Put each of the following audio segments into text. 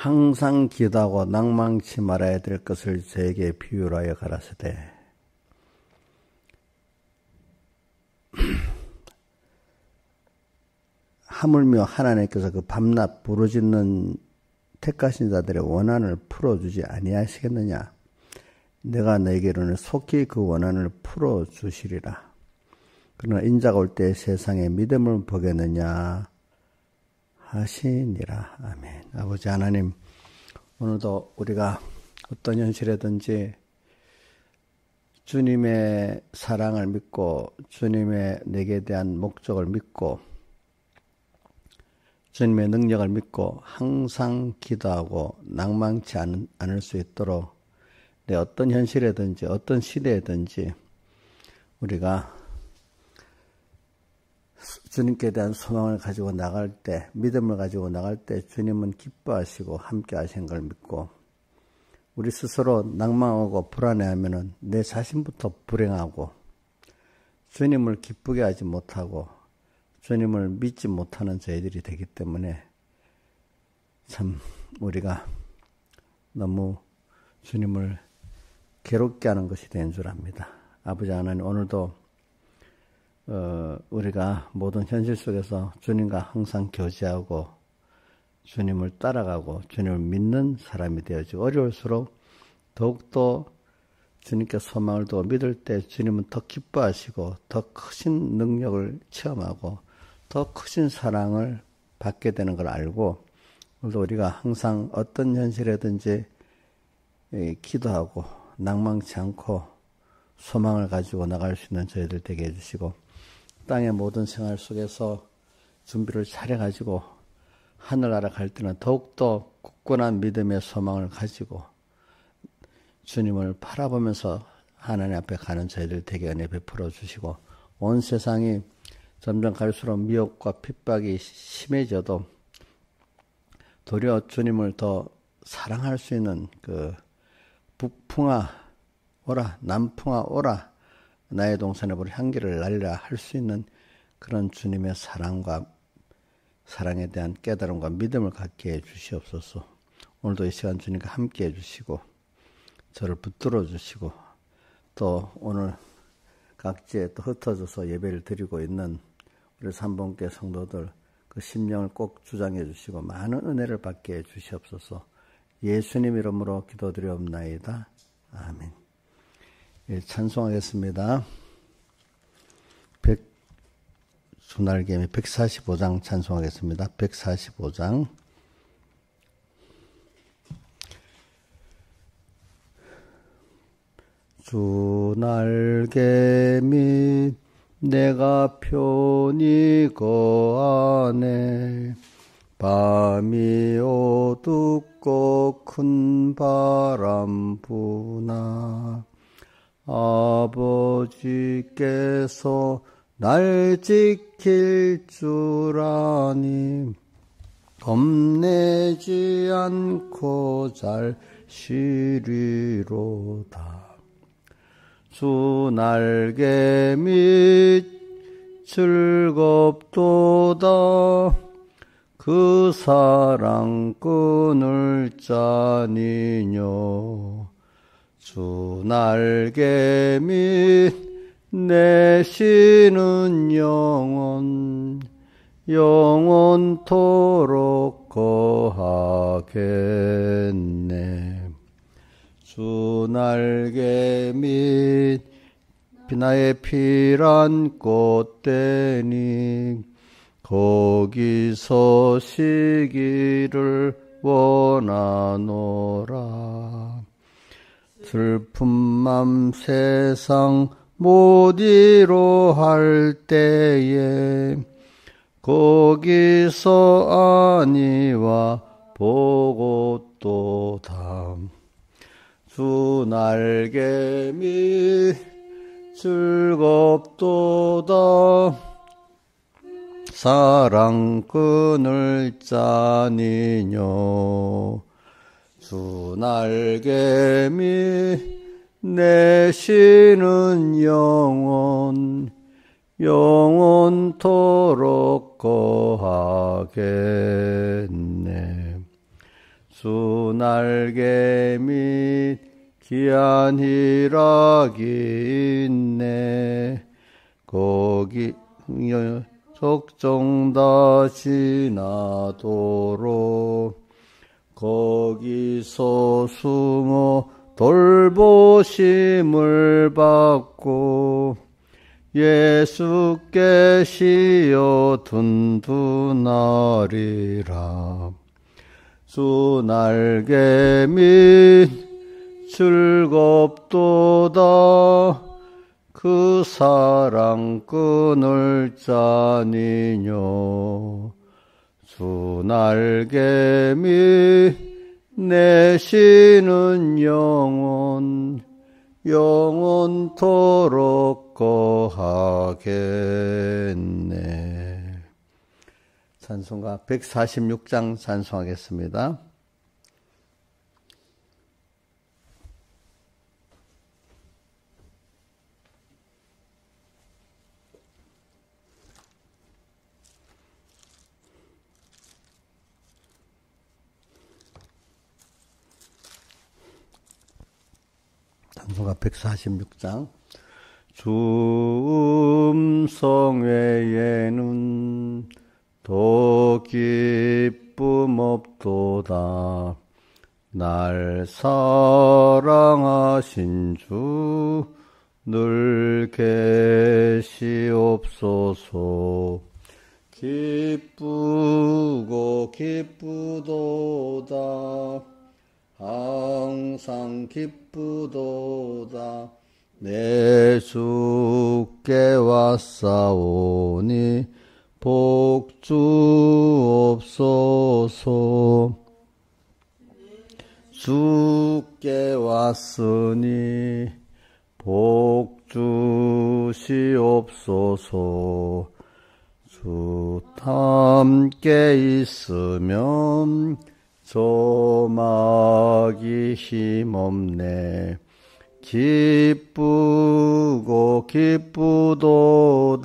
항상 기도하고 낭망치 말아야 될 것을 저에게 비유로 하여 가라사대 하물며 하나님께서 그 밤낮 부르짖는 택하신 자들의 원한을 풀어주지 아니하시겠느냐. 내가 너에게로는 속히 그 원한을 풀어주시리라. 그러나 인자가 올 때 세상에 믿음을 보겠느냐 하시니라. 아멘. 아버지 하나님, 오늘도 우리가 어떤 현실이든지 주님의 사랑을 믿고 주님의 내게 대한 목적을 믿고 주님의 능력을 믿고 항상 기도하고 낭망치 않을 수 있도록 내 어떤 현실이든지 어떤 시대이든지 우리가 주님께 대한 소망을 가지고 나갈 때, 믿음을 가지고 나갈 때 주님은 기뻐하시고 함께 하시는 걸 믿고 우리 스스로 낭망하고 불안해하면은 내 자신부터 불행하고 주님을 기쁘게 하지 못하고 주님을 믿지 못하는 저희들이 되기 때문에 참 우리가 너무 주님을 괴롭게 하는 것이 된 줄 압니다. 아버지 하나님, 오늘도 우리가 모든 현실 속에서 주님과 항상 교제하고 주님을 따라가고 주님을 믿는 사람이 되어지고 어려울수록 더욱더 주님께 소망을 두고 믿을 때 주님은 더 기뻐하시고 더 크신 능력을 체험하고 더 크신 사랑을 받게 되는 걸 알고 오늘도 우리가 항상 어떤 현실이든지 기도하고 낭망치 않고 소망을 가지고 나갈 수 있는 저희들 되게 해주시고 땅의 모든 생활 속에서 준비를 잘해가지고 하늘나라 갈 때는 더욱더 굳건한 믿음의 소망을 가지고 주님을 바라보면서 하나님 앞에 가는 저희들 되게 은혜 베풀어 주시고 온 세상이 점점 갈수록 미혹과 핍박이 심해져도 도리어 주님을 더 사랑할 수 있는 그 북풍아 오라 남풍아 오라 나의 동산에 보리 향기를 날리라 할 수 있는 그런 주님의 사랑과 사랑에 대한 깨달음과 믿음을 갖게 해 주시옵소서. 오늘도 이 시간 주님과 함께 해 주시고 저를 붙들어 주시고 또 오늘 각지에 또 흩어져서 예배를 드리고 있는 우리 삼봉계 성도들 그 심령을 꼭 주장해 주시고 많은 은혜를 받게 해 주시옵소서. 예수님 이름으로 기도드리옵나이다. 아멘. 예, 찬송하겠습니다. 주날개미 145장 찬송하겠습니다. 145장. 주날개미 내가 편히 거하네. 밤이 어둡고 큰 바람 부나 아버지께서 날 지킬 줄 아니 겁내지 않고 잘 쉬리로다. 주 날개 밑 즐겁도다. 그 사랑 끊을 자니뇨. 주 날개 밑 내쉬는 영원토록 거하겠네. 주 날개 밑 나의 피란 꽃대니 거기서 쉬기를 원하노라. 슬픈 맘 세상 못 이루할 때에 거기서 아니와 보고 또다. 주 날개 밑 즐겁도다. 사랑 끊을 자니뇨. 주 날개 밑 내쉬는 영원토록 거하겠네. 수 날개 및 귀한 희락이 있네. 거기 적정 다 지나도록 거기서 숨어 돌보심을 받고 예수께 시어 둔둔하리라. 주 날개 및 즐겁도다. 그 사랑 끊을 자니뇨. 주 날개 및 내쉬는 영원토록 거하겠네. 찬송가 146장 찬송하겠습니다. 찬송가 146장. 주 음성 외에는 더 기쁨 없도다. 날 사랑하신 주 늘 계시옵소서. 기쁘고 기쁘도다. 항상 기쁘도다. 내 주께 왔사오니 복주옵소서. 주께 왔으니 복주시옵소서. 주 함께 있으면 조막이 힘없네. 기쁘고 기쁘도다.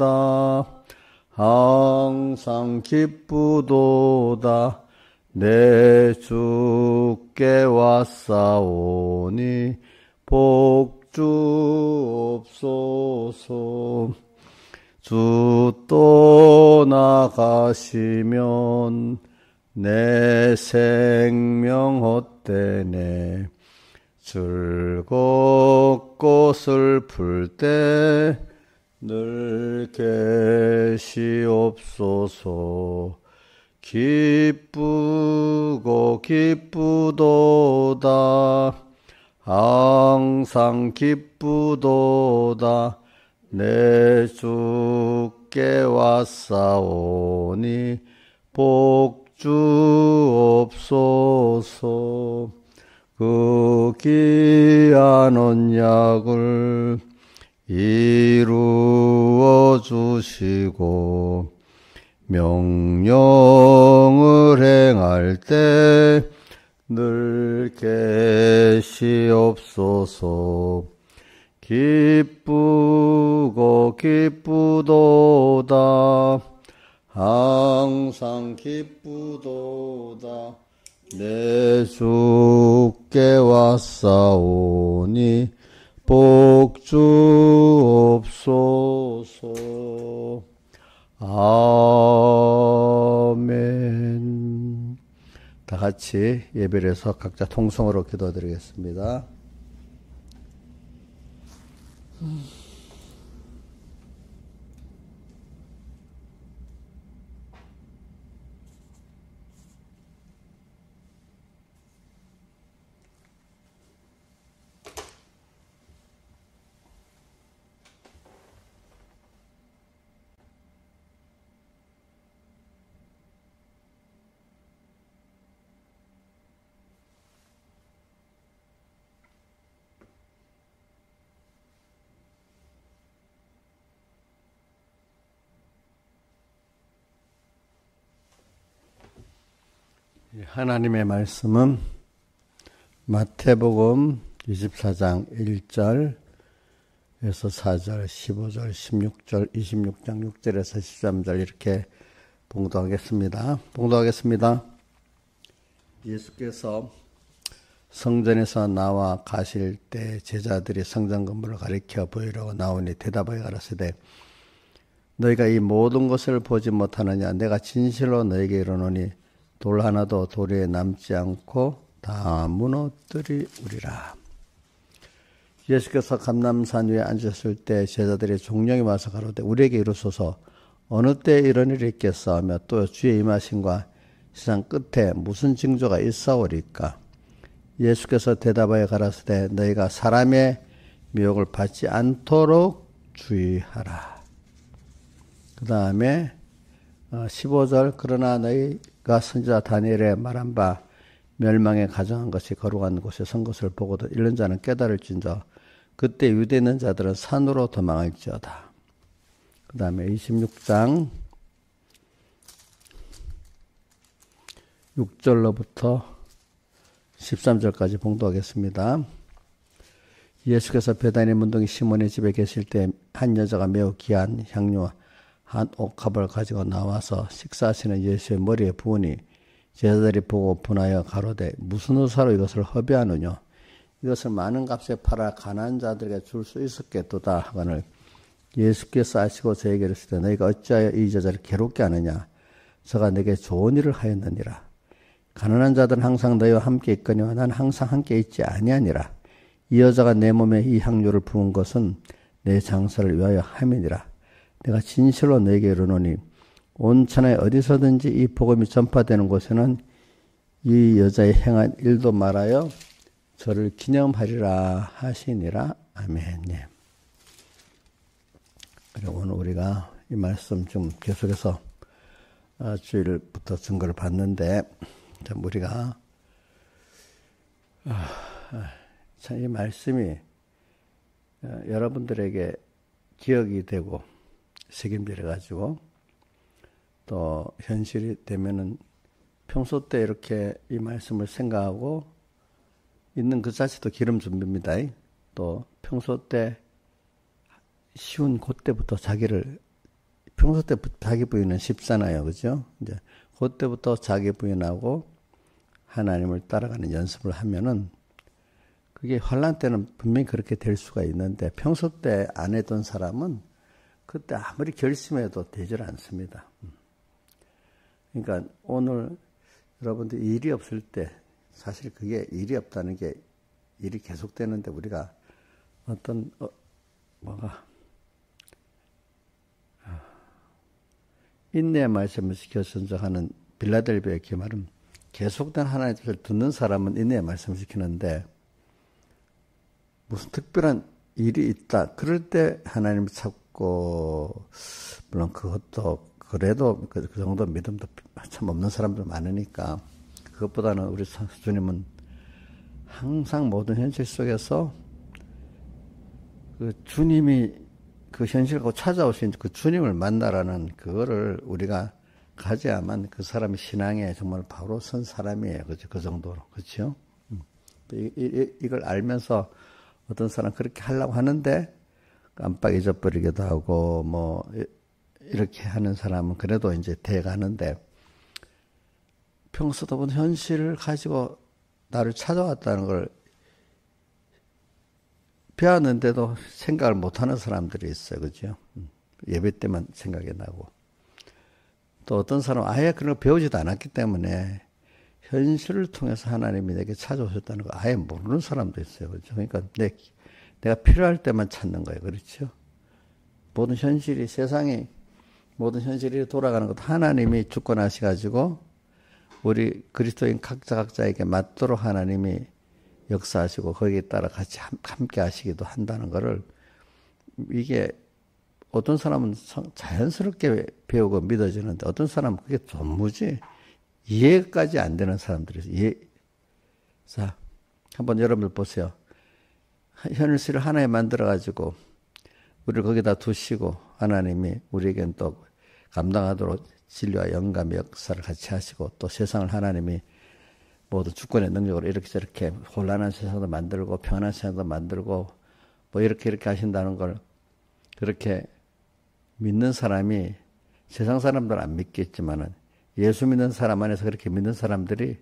항상 기쁘도다. 내 주께 왔사오니 복주옵소서. 주 떠나가시면 내 생명 헛되네. 즐겁고 슬플 때 늘 계시옵소서. 기쁘고 기쁘도다. 항상 기쁘도다. 내 주께 왔사오니 복주옵소서. 그 귀한 언약을 이루어 주시고 명령을 행할 때 늘 계시옵소서. 기쁘고 기쁘도다. 항상 기쁘도다. 내 주께 왔사오니 복주옵소서. 아멘. 다 같이 예배를 해서 각자 통성으로 기도드리겠습니다. 하나님의 말씀은 마태복음 24장 1절에서 4절, 15절, 16절, 26장 6절에서 13절 이렇게 봉독하겠습니다. 봉독하겠습니다. 예수께서 성전에서 나와 가실 때 제자들이 성전 건물을 가리켜 보이려고 나오니 대답하여 가라사대 너희가 이 모든 것을 보지 못하느냐 내가 진실로 너희에게 이르노니 돌 하나도 돌 위에 남지 않고 다 무너뜨리우리라. 예수께서 감람산 위에 앉으셨을 때 제자들이 종령이 와서 가로되 우리에게 이르소서 어느 때에 이런 일이 있겠사오며 또 주의 임하심과 세상 끝에 무슨 징조가 있사오리까. 예수께서 대답하여 가라사대 너희가 사람의 미혹을 받지 않도록 주의하라. 그 다음에 15절 그러나 너희가 선지자 다니엘에 말한 바 멸망에 가정한 것이 거룩한 곳에 선 것을 보고도 읽는 자는 깨달을진저 그때 유대에 있는 자들은 산으로 도망할지어다. 그 다음에 26장 6절로부터 13절까지 봉독하겠습니다. 예수께서 베다니 문둥이 시몬의 집에 계실 때 한 여자가 매우 귀한 향료와 한 옥합을 가지고 나와서 식사하시는 예수의 머리에 부으니 제자들이 보고 분하여 가로되 무슨 의사로 이것을 허비하느냐 이것을 많은 값에 팔아 가난한 자들에게 줄 수 있었겠도다 하거늘 예수께서 아시고 저에게 이르시되 너희가 어찌하여 이 여자를 괴롭게 하느냐 저가 내게 좋은 일을 하였느니라. 가난한 자들은 항상 너희와 함께 있거니와 난 항상 함께 있지 아니하니라. 이 여자가 내 몸에 이 향료를 부은 것은 내 장사를 위하여 함이니라. 내가 진실로 너에게 이르노니 온 천하에 어디서든지 이 복음이 전파되는 곳에는 이 여자의 행한 일도 말하여 저를 기념하리라 하시니라. 아멘. 예. 그리고 오늘 우리가 이 말씀 좀 계속해서 주일부터 증거를 봤는데 참 우리가 참 이 말씀이 여러분들에게 기억이 되고 새김질해 가지고 또 현실이 되면은 평소 때 이렇게 이 말씀을 생각하고 있는 그 자체도 기름 준비입니다. 또 평소 때 쉬운 그때부터 자기를 평소 때 자기 부인은 쉽잖아요. 그죠? 이제 그때부터 자기 부인하고 하나님을 따라가는 연습을 하면은 그게 환난 때는 분명히 그렇게 될 수가 있는데 평소 때 안 했던 사람은 그때 아무리 결심해도 되질 않습니다. 그러니까 오늘 여러분들 일이 없을 때 사실 그게 일이 없다는 게 일이 계속되는데 우리가 어떤 인내의 말씀을 지켜 전적하는 빌라델비아의 그 말은 계속된 하나님의 뜻을 듣는 사람은 인내의 말씀을 지키는데 무슨 특별한 일이 있다. 그럴 때 하나님을 찾고 물론 그것도 그래도 그 정도 믿음도 참 없는 사람들 많으니까 그것보다는 우리 주님은 항상 모든 현실 속에서 그 주님이 그 현실하고 찾아오신 그 주님을 만나라는 그거를 우리가 가져야만 그 사람이 신앙에 정말 바로 선 사람이에요. 그죠? 그 정도로. 그렇죠? 이걸 알면서 어떤 사람 그렇게 하려고 하는데 깜빡 잊어버리기도 하고 뭐 이렇게 하는 사람은 그래도 이제 돼가는데 평소도 본 현실을 가지고 나를 찾아왔다는 걸 배웠는데도 생각을 못하는 사람들이 있어요. 그죠? 예배 때만 생각이 나고 또 어떤 사람은 아예 그런 걸 배우지도 않았기 때문에 현실을 통해서 하나님이 내게 찾아오셨다는 걸 아예 모르는 사람도 있어요. 그렇죠? 그러니까 내가 필요할 때만 찾는 거예요. 그렇죠? 모든 현실이 세상이 모든 현실이 돌아가는 것 하나님이 주권하셔가지고 우리 그리스도인 각자에게 맞도록 하나님이 역사하시고 거기에 따라 같이 함께 하시기도 한다는 것을 이게 어떤 사람은 자연스럽게 배우고 믿어지는데 어떤 사람은 그게 도무지 이해까지 안 되는 사람들이 있어요. 자, 한번 여러분들 보세요. 현실을 하나에 만들어가지고 우리를 거기다 두시고 하나님이 우리에겐 또 감당하도록 진리와 영감의 역사를 같이 하시고 또 세상을 하나님이 모두 주권의 능력으로 이렇게 저렇게 혼란한 세상도 만들고 평안한 세상도 만들고 뭐 이렇게 하신다는 걸 그렇게 믿는 사람이 세상 사람들은 안 믿겠지만은 예수 믿는 사람 안에서 그렇게 믿는 사람들이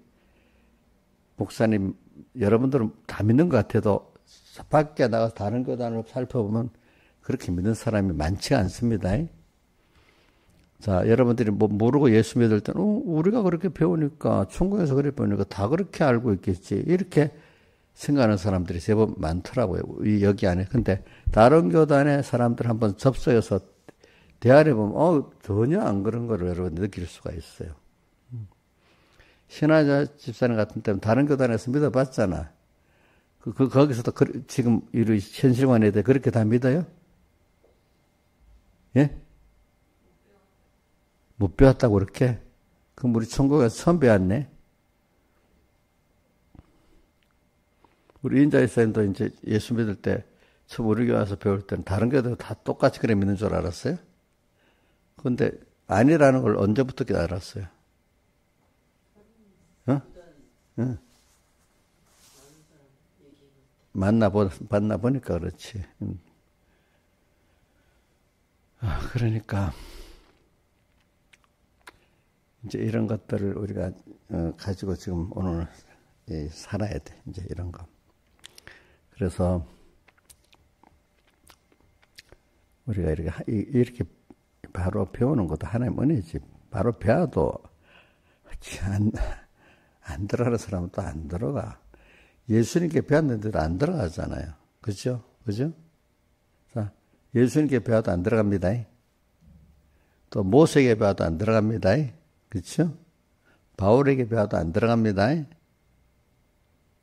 목사님, 여러분들은 다 믿는 것 같아도 밖에 나가서 다른 교단을 살펴보면 그렇게 믿는 사람이 많지가 않습니다. 자, 여러분들이 뭐 모르고 예수 믿을 때는, 우리가 그렇게 배우니까, 천국에서 그렇게 배우니까 다 그렇게 알고 있겠지. 이렇게 생각하는 사람들이 제법 많더라고요. 여기 안에. 근데 다른 교단의 사람들 한번 접속해서 대화를 보면, 전혀 안 그런 거를 여러분 느낄 수가 있어요. 신하자 집사님 같은 때는 다른 교단에서 믿어봤잖아. 거기서도 지금 이 현실관에 대해 그렇게 다 믿어요? 예? 못 배웠다고 그렇게? 그럼 우리 천국에서 처음 배웠네? 우리 인자이사님도 이제 예수 믿을 때, 처음 우리 교회 와서 배울 때는 다른 교회도 다 똑같이 그래 믿는 줄 알았어요? 근데 아니라는 걸 언제부터 알았어요? 응. 만나보니까 그렇지. 그러니까, 이제 이런 것들을 우리가 가지고 지금 오늘 살아야 돼. 이제 이런 거. 그래서 우리가 이렇게 바로 배우는 것도 하나님 은혜지. 바로 배워도 안 들어가는 사람은 또 안 들어가. 예수님께 배웠는데도 안 들어가잖아요. 그죠? 그죠? 자, 예수님께 배워도 안 들어갑니다. 또 모세에게 배워도 안 들어갑니다. 그렇죠? 바울에게 배워도 안 들어갑니다.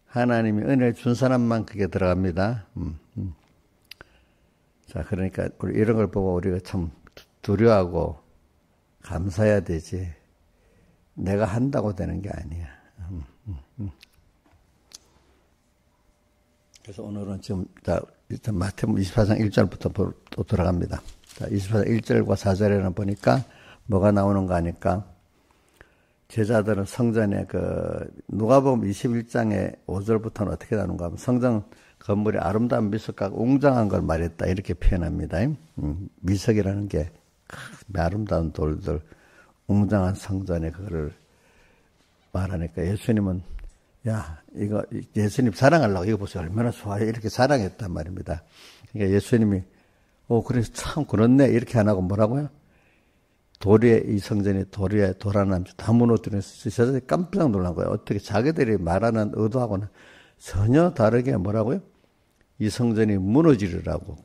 하나님이 은혜를 준 사람만 그게 들어갑니다. 자, 그러니까 우리 이런 걸 보고 우리가 참 두려워하고 감사해야 되지. 내가 한다고 되는 게 아니야. 그래서 오늘은 지금 일단 마태복음 24장 1절부터 또 들어갑니다. 자, 24장 1절과 4절에는 보니까 뭐가 나오는가 하니까 제자들은 성전에 누가복음 21장의 5절부터는 어떻게 나오는가 하면 성전 건물이 아름다운 미석과 웅장한 걸 말했다 이렇게 표현합니다. 미석이라는 게 아름다운 돌들, 웅장한 성전에 그거를 말하니까 예수님은 이거 예수님 사랑하려고 이거 보세요. 얼마나 좋아요. 이렇게 사랑했단 말입니다. 그러니까 예수님이 그래서 참 그렇네 이렇게 안 하고 뭐라고요? 이 성전이 도리에 도라남지 다 무너뜨려서 제자들이 깜짝 놀란 거예요. 어떻게 자기들이 말하는 의도하고는 전혀 다르게 뭐라고요? 이 성전이 무너지리라고.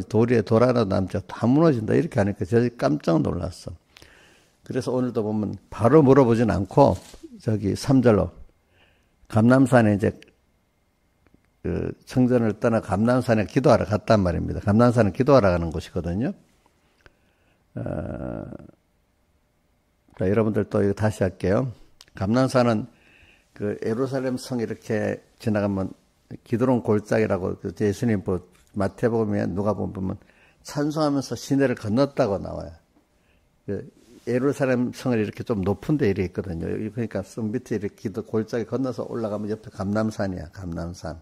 도리에 도라남지 다 무너진다 이렇게 하니까 제자들이 깜짝 놀랐어. 그래서 오늘도 보면 바로 물어보진 않고 3절로 감람산에 이제 성전을 떠나 감람산에 기도하러 갔단 말입니다. 감람산은 기도하러 가는 곳이거든요. 자, 여러분들 또 이거 다시 할게요. 감람산은 예루살렘 성 이렇게 지나가면 기드론 골짜기라고 예수님 마태복음에 누가복음 보면 찬송하면서 시내를 건넜다고 나와요. 예루살렘 성을 이렇게 좀 높은 데 이렇게 있거든요. 그러니까 성 밑에 이렇게 골짜기 건너서 올라가면 옆에 감람산이야, 감람산.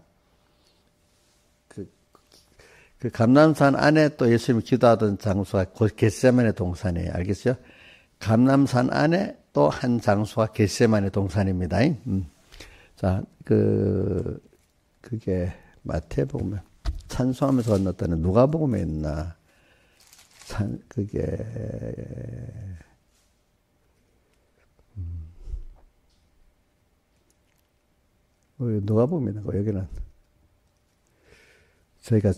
그 감람산 안에 또 예수님이 기도하던 장소가 겟세마네 동산이에요. 알겠어요? 감람산 안에 또 한 장소가 겟세마네 동산입니다. 자, 그게 마태복음에 찬송하면서 건넜다는 누가복음에 있나? 그게 누가복음에 있는 거 여기는 저희가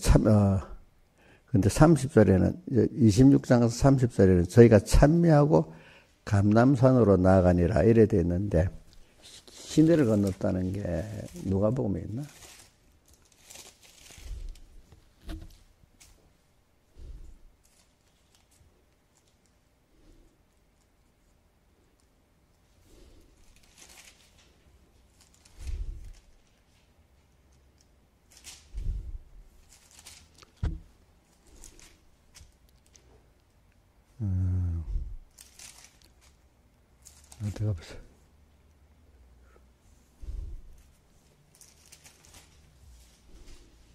근데 30절에는 26장에서 30절에는 저희가 찬미하고 감람산으로 나아가니라 이래 돼 있는데 시내를 건넜다는 게 누가복음에 있나? 어디가 보세요.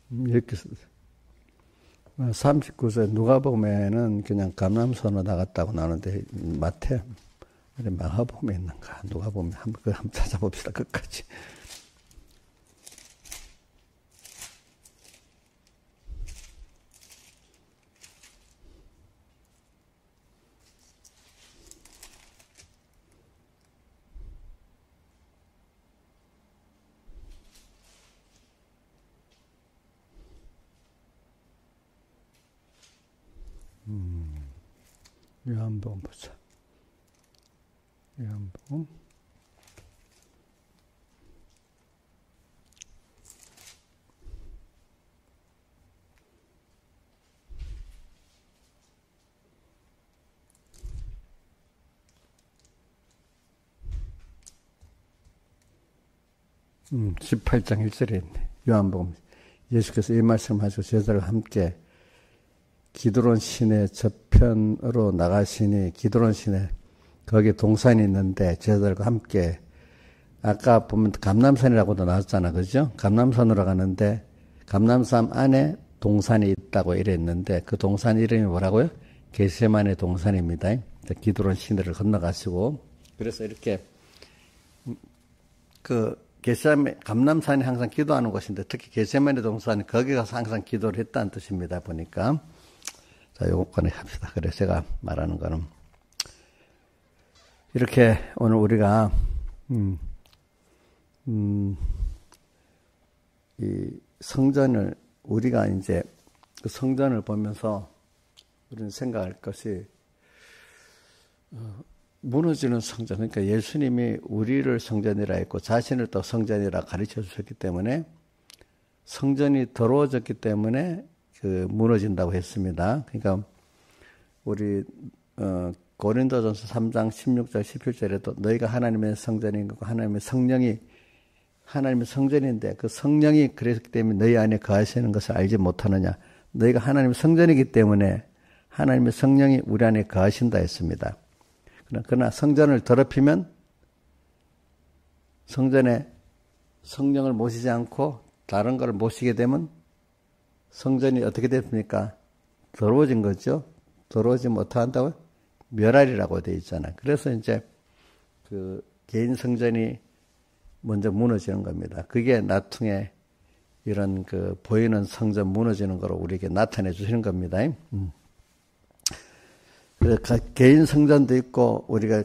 이렇게 39세 누가복음에는 그냥 감람산으로 나갔다고 나오는데 마태복음에 있는가 누가복음에 한번 찾아봅시다. 끝까지. 요한복음 보자. 요한복음 18장 1절에 있네. 요한복음. 예수께서 이 말씀하시고 제자들과 함께 기드론 시내 저편으로 나가시니, 기드론 시내 거기 동산이 있는데 제자들과 함께, 아까 보면 감람산이라고도 나왔잖아, 그죠? 감람산으로 가는데 감람산 안에 동산이 있다고 이랬는데 그 동산 이름이 뭐라고요? 겟세마네 동산입니다. 기드론 시내를 건너가시고, 그래서 이렇게 감람산이 항상 기도하는 곳인데 특히 겟세마네 동산이 거기 가서 항상 기도를 했다는 뜻입니다. 보니까. 자, 요거까지 합시다. 그래서 제가 말하는 거는 이렇게 오늘 우리가 이 성전을, 우리가 이제 그 성전을 보면서 우리는 생각할 것이 무너지는 성전, 그러니까 예수님이 우리를 성전이라 했고 자신을 또 성전이라 가르쳐 주셨기 때문에, 성전이 더러워졌기 때문에 무너진다고 했습니다. 그러니까 우리 고린도전서 3장 16절 17절에도 너희가 하나님의 성전인 거고 하나님의 성령이 하나님의 성전인데 그 성령이 그랬기 때문에 너희 안에 거하시는 것을 알지 못하느냐. 너희가 하나님의 성전이기 때문에 하나님의 성령이 우리 안에 거하신다 했습니다. 그러나 성전을 더럽히면, 성전에 성령을 모시지 않고 다른 걸 모시게 되면 성전이 어떻게 됐습니까? 더러워진 거죠. 더러워지면 어떻게 한다고요? 멸하리라고 되어 있잖아요. 그래서 이제 그 개인 성전이 먼저 무너지는 겁니다. 그게 나중에 이런 보이는 성전 무너지는 거로 우리에게 나타내 주시는 겁니다. 그래서 개인 성전도 있고, 우리가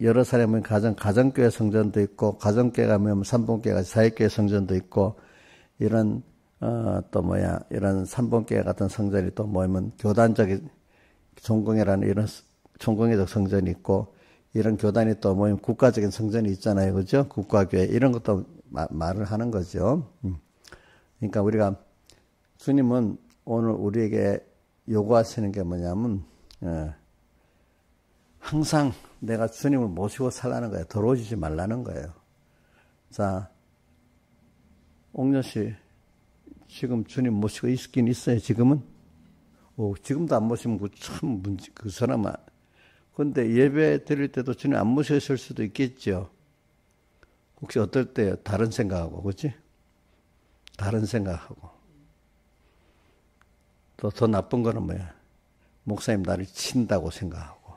여러 사람은 가정교회 성전도 있고, 가정교회가 모이면 삼봉교회가 사회교회 성전도 있고, 이런 이런 삼봉교회 같은 성전이 또 모이면 교단적인 종공회라는 이런 종공회적 성전이 있고, 이런 교단이 또 모이면 국가적인 성전이 있잖아요. 그죠? 국가교회. 이런 것도 말을 하는 거죠. 그러니까 우리가, 주님은 오늘 우리에게 요구하시는 게 뭐냐면, 항상 내가 주님을 모시고 살라는 거예요. 더러워지지 말라는 거예요. 자, 옥녀 씨, 지금 주님 모시고 있긴 있어요, 지금은? 지금도 안 모시면 그 사람은. 근데 예배 드릴 때도 주님 안 모셨을 수도 있겠죠. 혹시 어떨 때요? 다른 생각하고, 그렇지? 다른 생각하고. 또 더 나쁜 거는 뭐야? 목사님 나를 친다고 생각하고,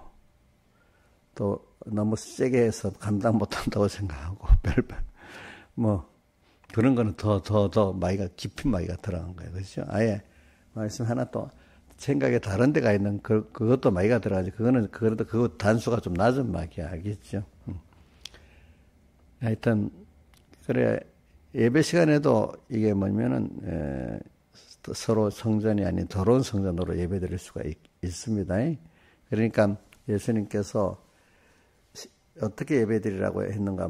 또 너무 세게 해서 감당 못한다고 생각하고, 그런 거는 더 마이가, 깊은 마이가 들어간 거예요. 그렇죠? 아예 말씀 하나 또 생각에 다른 데가 있는 그것도 마이가 들어가지. 그래도 그거 단수가 좀 낮은 마이야. 알겠죠? 하여튼, 그래, 예배 시간에도 이게 뭐냐면은, 서로 성전이 아닌 더러운 성전으로 예배 드릴 수가 있습니다. 그러니까 예수님께서 어떻게 예배 드리라고 했는가?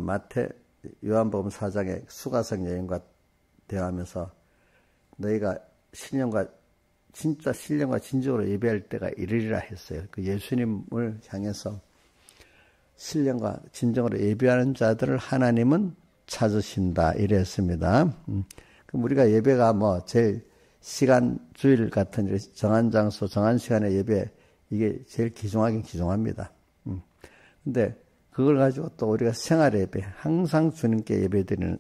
요한복음 4장에 수가성 여인과 대화하면서 너희가 진짜 신령과 진정으로 예배할 때가 이르리라 했어요. 그 예수님을 향해서 신령과 진정으로 예배하는 자들을 하나님은 찾으신다. 이랬습니다. 그럼 우리가 예배가 제일 시간, 주일 같은 정한 장소, 정한 시간에 예배, 이게 제일 귀중하긴 귀중합니다. 근데 그걸 가지고 또 우리가 생활 예배, 항상 주님께 예배드리는,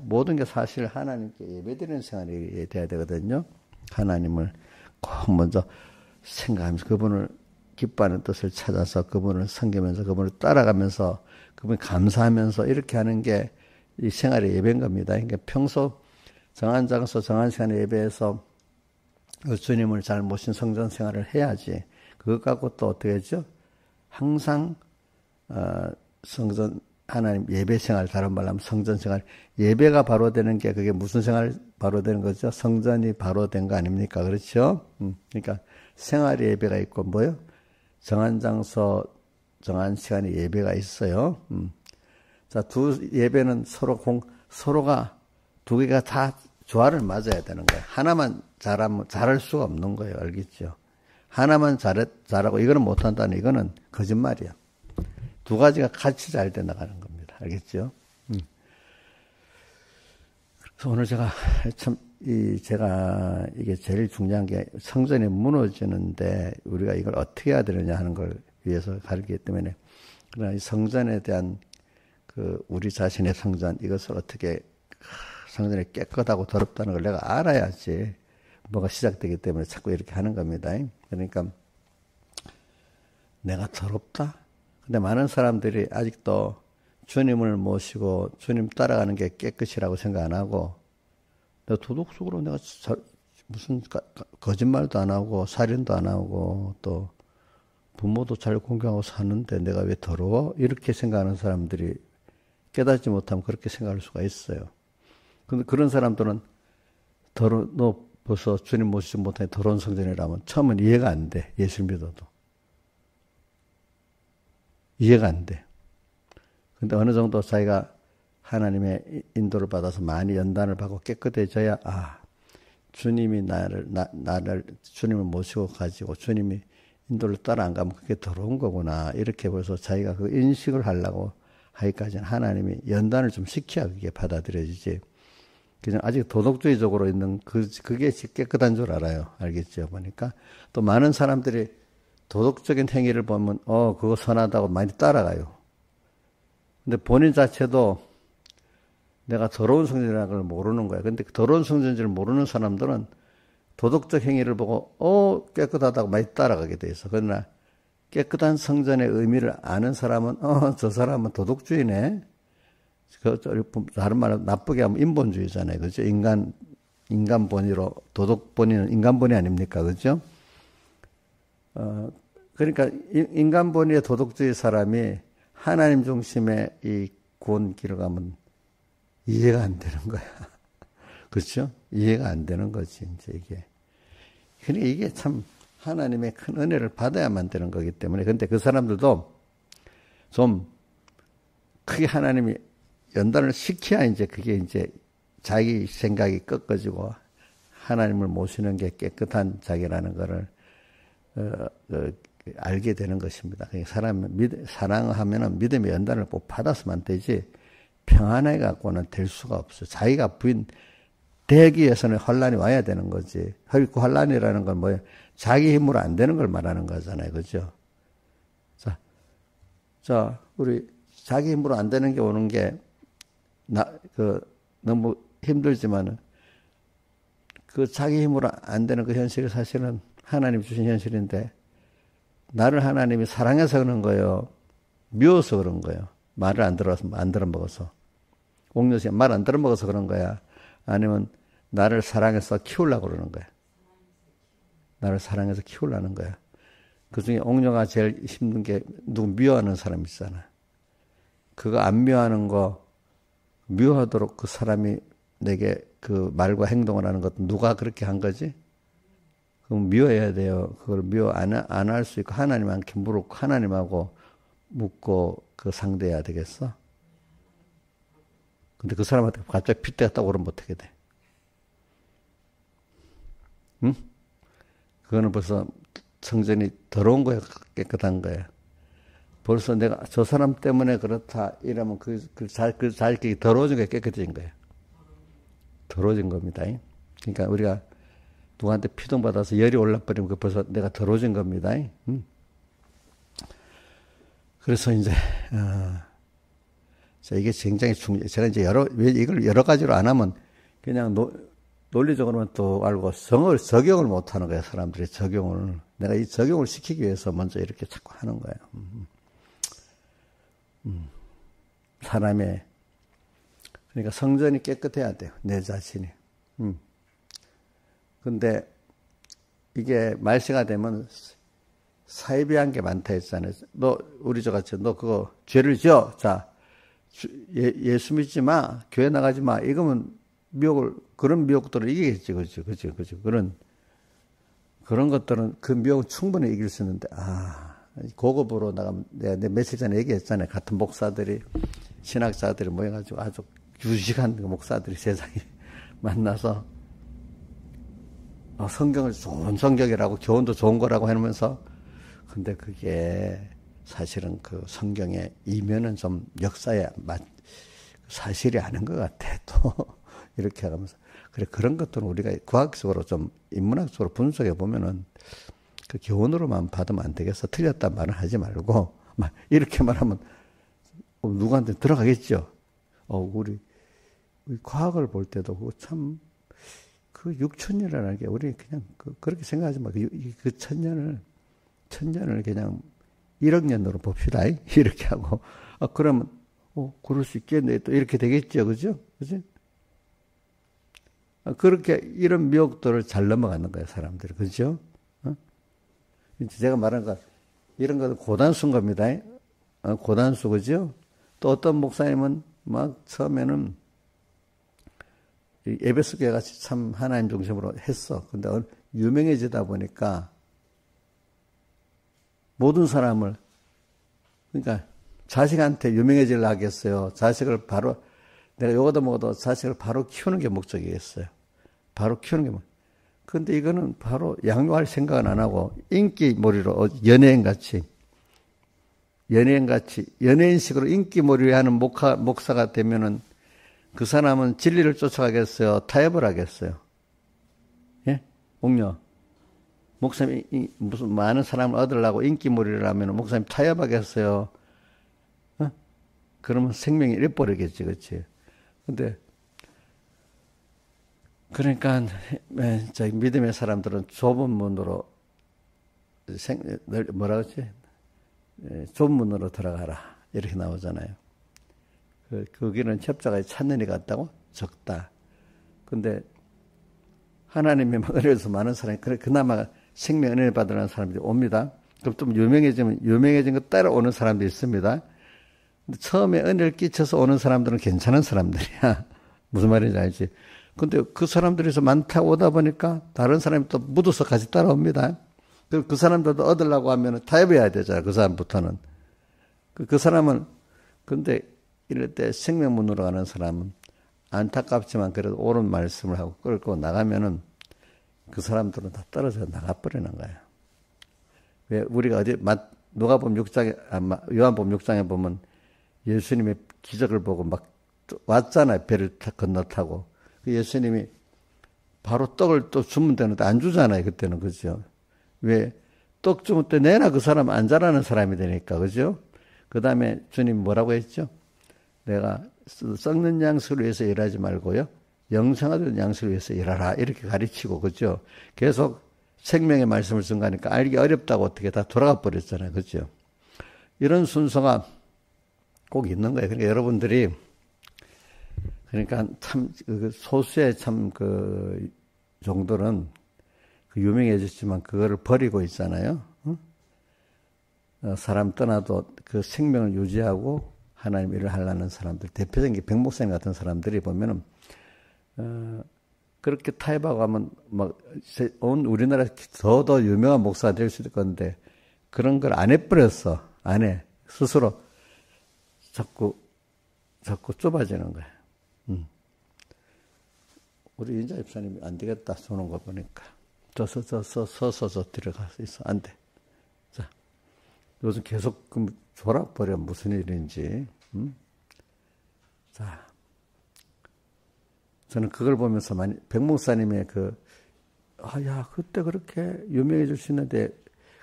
모든 게 사실 하나님께 예배드리는 생활이 돼야 되거든요. 하나님을 꼭 먼저 생각하면서 그분을 기뻐하는 뜻을 찾아서 그분을 섬기면서 그분을 따라가면서 그분을 감사하면서 이렇게 하는 게 이 생활의 예배인 겁니다. 그러니까 평소 정한 장소, 정한 시간에 예배해서 주님을 잘 모신 성전 생활을 해야지. 그것 갖고 또 어떻게 하죠? 항상 성전, 하나님 예배 생활, 다른 말로 하면 성전 생활, 예배가 바로 되는 게 그게 무슨 생활 바로 되는 거죠? 성전이 바로 된 거 아닙니까? 그렇죠? 그러니까 생활의 예배가 있고 뭐요? 정한 장소, 정한 시간에 예배가 있어요. 자, 두 예배는 서로가 두 개가 다 조화를 맞아야 되는 거예요. 하나만 잘하면 잘할 수가 없는 거예요. 알겠죠? 하나만 잘하고 이거는 못한다는 이거는 거짓말이야. 두 가지가 같이 잘 돼 나가는 겁니다. 알겠죠? 그래서 오늘 제가 이게 제일 중요한 게 성전이 무너지는데 우리가 이걸 어떻게 해야 되느냐 하는 걸 위해서 가르치기 때문에 그러나 이 성전에 대한 우리 자신의 성전 이것을 어떻게 성전이 깨끗하고 더럽다는 걸 내가 알아야지 뭐가 시작되기 때문에 자꾸 이렇게 하는 겁니다. 그러니까 내가 더럽다? 근데 많은 사람들이 아직도 주님을 모시고 주님 따라가는 게 깨끗이라고 생각 안 하고 내가 도덕적으로 내가 무슨 거짓말도 안 하고 살인도 안 하고 또 부모도 잘 공경하고 사는데 내가 왜 더러워? 이렇게 생각하는 사람들이 깨닫지 못하면 그렇게 생각할 수가 있어요. 근데 그런 사람들은 너 벌써 주님 모시지 못하니 더러운 성전이라면 처음엔 이해가 안 돼. 예수 믿어도. 이해가 안 돼. 근데 어느 정도 자기가 하나님의 인도를 받아서 많이 연단을 받고 깨끗해져야 주님이 나를 주님을 모시고 가지고 주님이 인도를 따라 안 가면 그게 더러운 거구나. 이렇게 벌써 자기가 그 인식을 하려고 하기까지는 하나님이 연단을 좀 시켜야 그게 받아들여지지. 그냥 아직 도덕주의적으로 있는 그게 깨끗한 줄 알아요. 알겠죠? 보니까 또 많은 사람들이 도덕적인 행위를 보면 그거 선하다고 많이 따라가요. 근데 본인 자체도 내가 더러운 성전이라는 걸 모르는 거야. 근데 더러운 성전인지를 모르는 사람들은 도덕적 행위를 보고 깨끗하다고 많이 따라가게 돼 있어. 그러나 깨끗한 성전의 의미를 아는 사람은 저 사람은 도덕주의네. 다른 말로 나쁘게 하면 인본주의잖아요. 그죠? 인간 본의로 도덕 본의는 인간 본의 아닙니까? 그죠? 그러니까 인간 본의의 도덕주의 사람이 하나님 중심의 이 구원 길을 가면 이해가 안 되는 거야. 그렇죠? 이해가 안 되는 거지, 이제 이게. 그러니까 이게 참 하나님의 큰 은혜를 받아야만 되는 거기 때문에. 근데 그 사람들도 좀 크게 하나님이 연단을 시켜야 이제 그게 이제 자기 생각이 꺾어지고 하나님을 모시는 게 깨끗한 자기라는 거를 알게 되는 것입니다. 사랑하면은 믿음의 연단을 꼭 받았으면 되지 평안하게 갖고는 될 수가 없어요. 자기가 부인 되기 위해서는 환란이 와야 되는 거지. 그 환란이라는 건 뭐예요? 자기 힘으로 안 되는 걸 말하는 거잖아요. 그죠? 자, 우리 자기 힘으로 안 되는 게 오는 게 너무 힘들지만은 그 자기 힘으로 안 되는 그 현실이 사실은 하나님 주신 현실인데 나를 하나님이 사랑해서 그런 거예요. 미워서 그런 거예요. 말을 안 들어먹어서. 옥녀씨 말 안 들어먹어서 그런 거야. 아니면 나를 사랑해서 키우려고 그러는 거야. 나를 사랑해서 키우려는 거야. 그 중에 옥녀가 제일 힘든 게 누구 미워하는 사람 있잖아. 그거 안 미워하는 거 미워하도록 그 사람이 내게 그 말과 행동을 하는 것도 누가 그렇게 한 거지? 그럼 미워해야 돼요. 그걸 미워 안 할 수 있고 하나님한테 물고 하나님하고 묻고 그 상대해야 되겠어? 근데 그 사람한테 갑자기 핏대가 딱 오르면 어떻게 돼? 응? 그거는 벌써 성전이 더러운 거야, 깨끗한 거야. 벌써 내가 저 사람 때문에 그렇다 이러면 자기끼리 더러워진 게 깨끗해진 거예요. 더러워진 겁니다. 그러니까 우리가 누구한테 피동받아서 열이 올라버리면 그 벌써 내가 더러워진 겁니다. 그래서 이제 이게 굉장히 중요해요. 제가 이제 이걸 여러 가지로 안 하면 그냥 논리적으로만 또 알고 적용을 못 하는 거예요. 사람들이 적용을. 내가 이 적용을 시키기 위해서 먼저 이렇게 자꾸 하는 거예요. 사람의 그러니까 성전이 깨끗해야 돼요. 내 자신이. 근데 이게 말세가 되면 사이비한 게 많다 했잖아요. 우리 저같이 너 그거 죄를 지어. 자, 예수 믿지 마. 교회 나가지 마. 이거면 그런 미혹들을 이기겠지. 그렇죠. 그런 것들은 그 미혹을 충분히 이길 수 있는데, 고급으로 내가 며칠 전에 얘기했잖아요. 같은 목사들이, 신학자들이 모여가지고 아주 유식한 목사들이 세상에 만나서 성경을 좋은 성경이라고 교훈도 좋은 거라고 해놓으면서 근데 그게 사실은 그 성경의 이면은 좀 역사에 사실이 아닌 것 같아. 또 이렇게 하면서 그래 그런 것들은 우리가 과학적으로 좀 인문학적으로 분석해 보면은 그 교훈으로만 받으면 안 되겠어. 틀렸단 말은 하지 말고 막 이렇게 말하면 누구한테 들어가겠죠. 우리 과학을 볼 때도 참 그 6천년이라는 게 우리 그냥 그렇게 생각하지 마. 그 천년을 그냥 1억 년으로 봅시다. 이렇게 하고 그러면 그럴 수 있겠네. 또 이렇게 되겠죠, 그죠? 그지? 그렇게 이런 미혹도를 잘 넘어가는 거예요, 사람들이, 그죠? 제가 말한 거 이런 것은 고단수인 겁니다. 고단수, 그죠? 또 어떤 목사님은 막 처음에는 에베소 교회 같이 참 하나님 중심으로 했어. 근데 유명해지다 보니까 모든 사람을, 그러니까 자식한테 유명해지려 하겠어요. 자식을 바로, 내가 요거도 먹어도 자식을 바로 키우는 게 목적이겠어요. 바로 키우는 게 근데 이거는 바로 양육할 생각은 안 하고 인기몰이로 연예인같이 연예인식으로 인기몰이 하는 목사가 되면은 그 사람은 진리를 쫓아가겠어요? 타협을 하겠어요? 예? 옥녀. 목사님이 무슨 많은 사람을 얻으려고 인기몰이를 하면 목사님 타협하겠어요? 그러면 생명이 잃어버리겠지, 그치? 근데, 그러니까, 저기 믿음의 사람들은 좁은 문으로, 뭐라 그러지? 좁은 문으로 들어가라. 이렇게 나오잖아요. 거기는 협자가 찾는 이 같다고? 적다. 근데, 하나님의 은혜에서 많은 사람이, 그나마 생명 은혜를 받으려는 사람들이 옵니다. 그럼 좀 유명해진 거 따라오는 사람도 있습니다. 근데 처음에 은혜를 끼쳐서 오는 사람들은 괜찮은 사람들이야. 무슨 말인지 알지? 근데 그 사람들에서 많다 오다 보니까 다른 사람이 또 묻어서 같이 따라옵니다. 그 사람들도 얻으려고 하면 타협해야 되잖아. 그 사람부터는. 그 사람은, 근데 이럴 때 생명문으로 가는 사람은 안타깝지만 그래도 옳은 말씀을 하고 끌고 나가면은 그 사람들은 다 떨어져 나가버리는 거예요. 왜 우리가 누가복음 6장에, 요한복음 6장에 보면 예수님의 기적을 보고 막 왔잖아요. 배를 건너타고. 그 예수님이 바로 떡을 또 주면 되는데 안 주잖아요. 그때는. 그죠? 왜? 떡 주면 때 내나 그 사람 안 자라는 사람이 되니까. 그죠? 그 다음에 주님 뭐라고 했죠? 내가 썩는 양식을 위해서 일하지 말고요. 영생하는 양식을 위해서 일하라. 이렇게 가르치고. 그죠? 계속 생명의 말씀을 증가하니까 알기 어렵다고 어떻게 다 돌아가 버렸잖아요. 그죠? 이런 순서가 꼭 있는 거예요. 그러니까 여러분들이, 그러니까 참, 소수의 참 정도는 유명해졌지만 그거를 버리고 있잖아요. 사람 떠나도 그 생명을 유지하고 하나님 일을 하려는 사람들, 대표적인 게 백목사님 같은 사람들이 보면은, 그렇게 타협하고 하면 온 우리나라 더 유명한 목사가 될 수 있을 건데, 그런 걸 안 해버렸어. 안 해. 스스로. 자꾸 좁아지는 거야. 우리 인자 집사님이 안 되겠다 쏘는 거 보니까 서서 들어가서 있어. 안 돼. 자, 요즘 계속 졸아버려 무슨 일인지. 자, 저는 그걸 보면서 백목사님의 그때 그렇게 유명해지시는데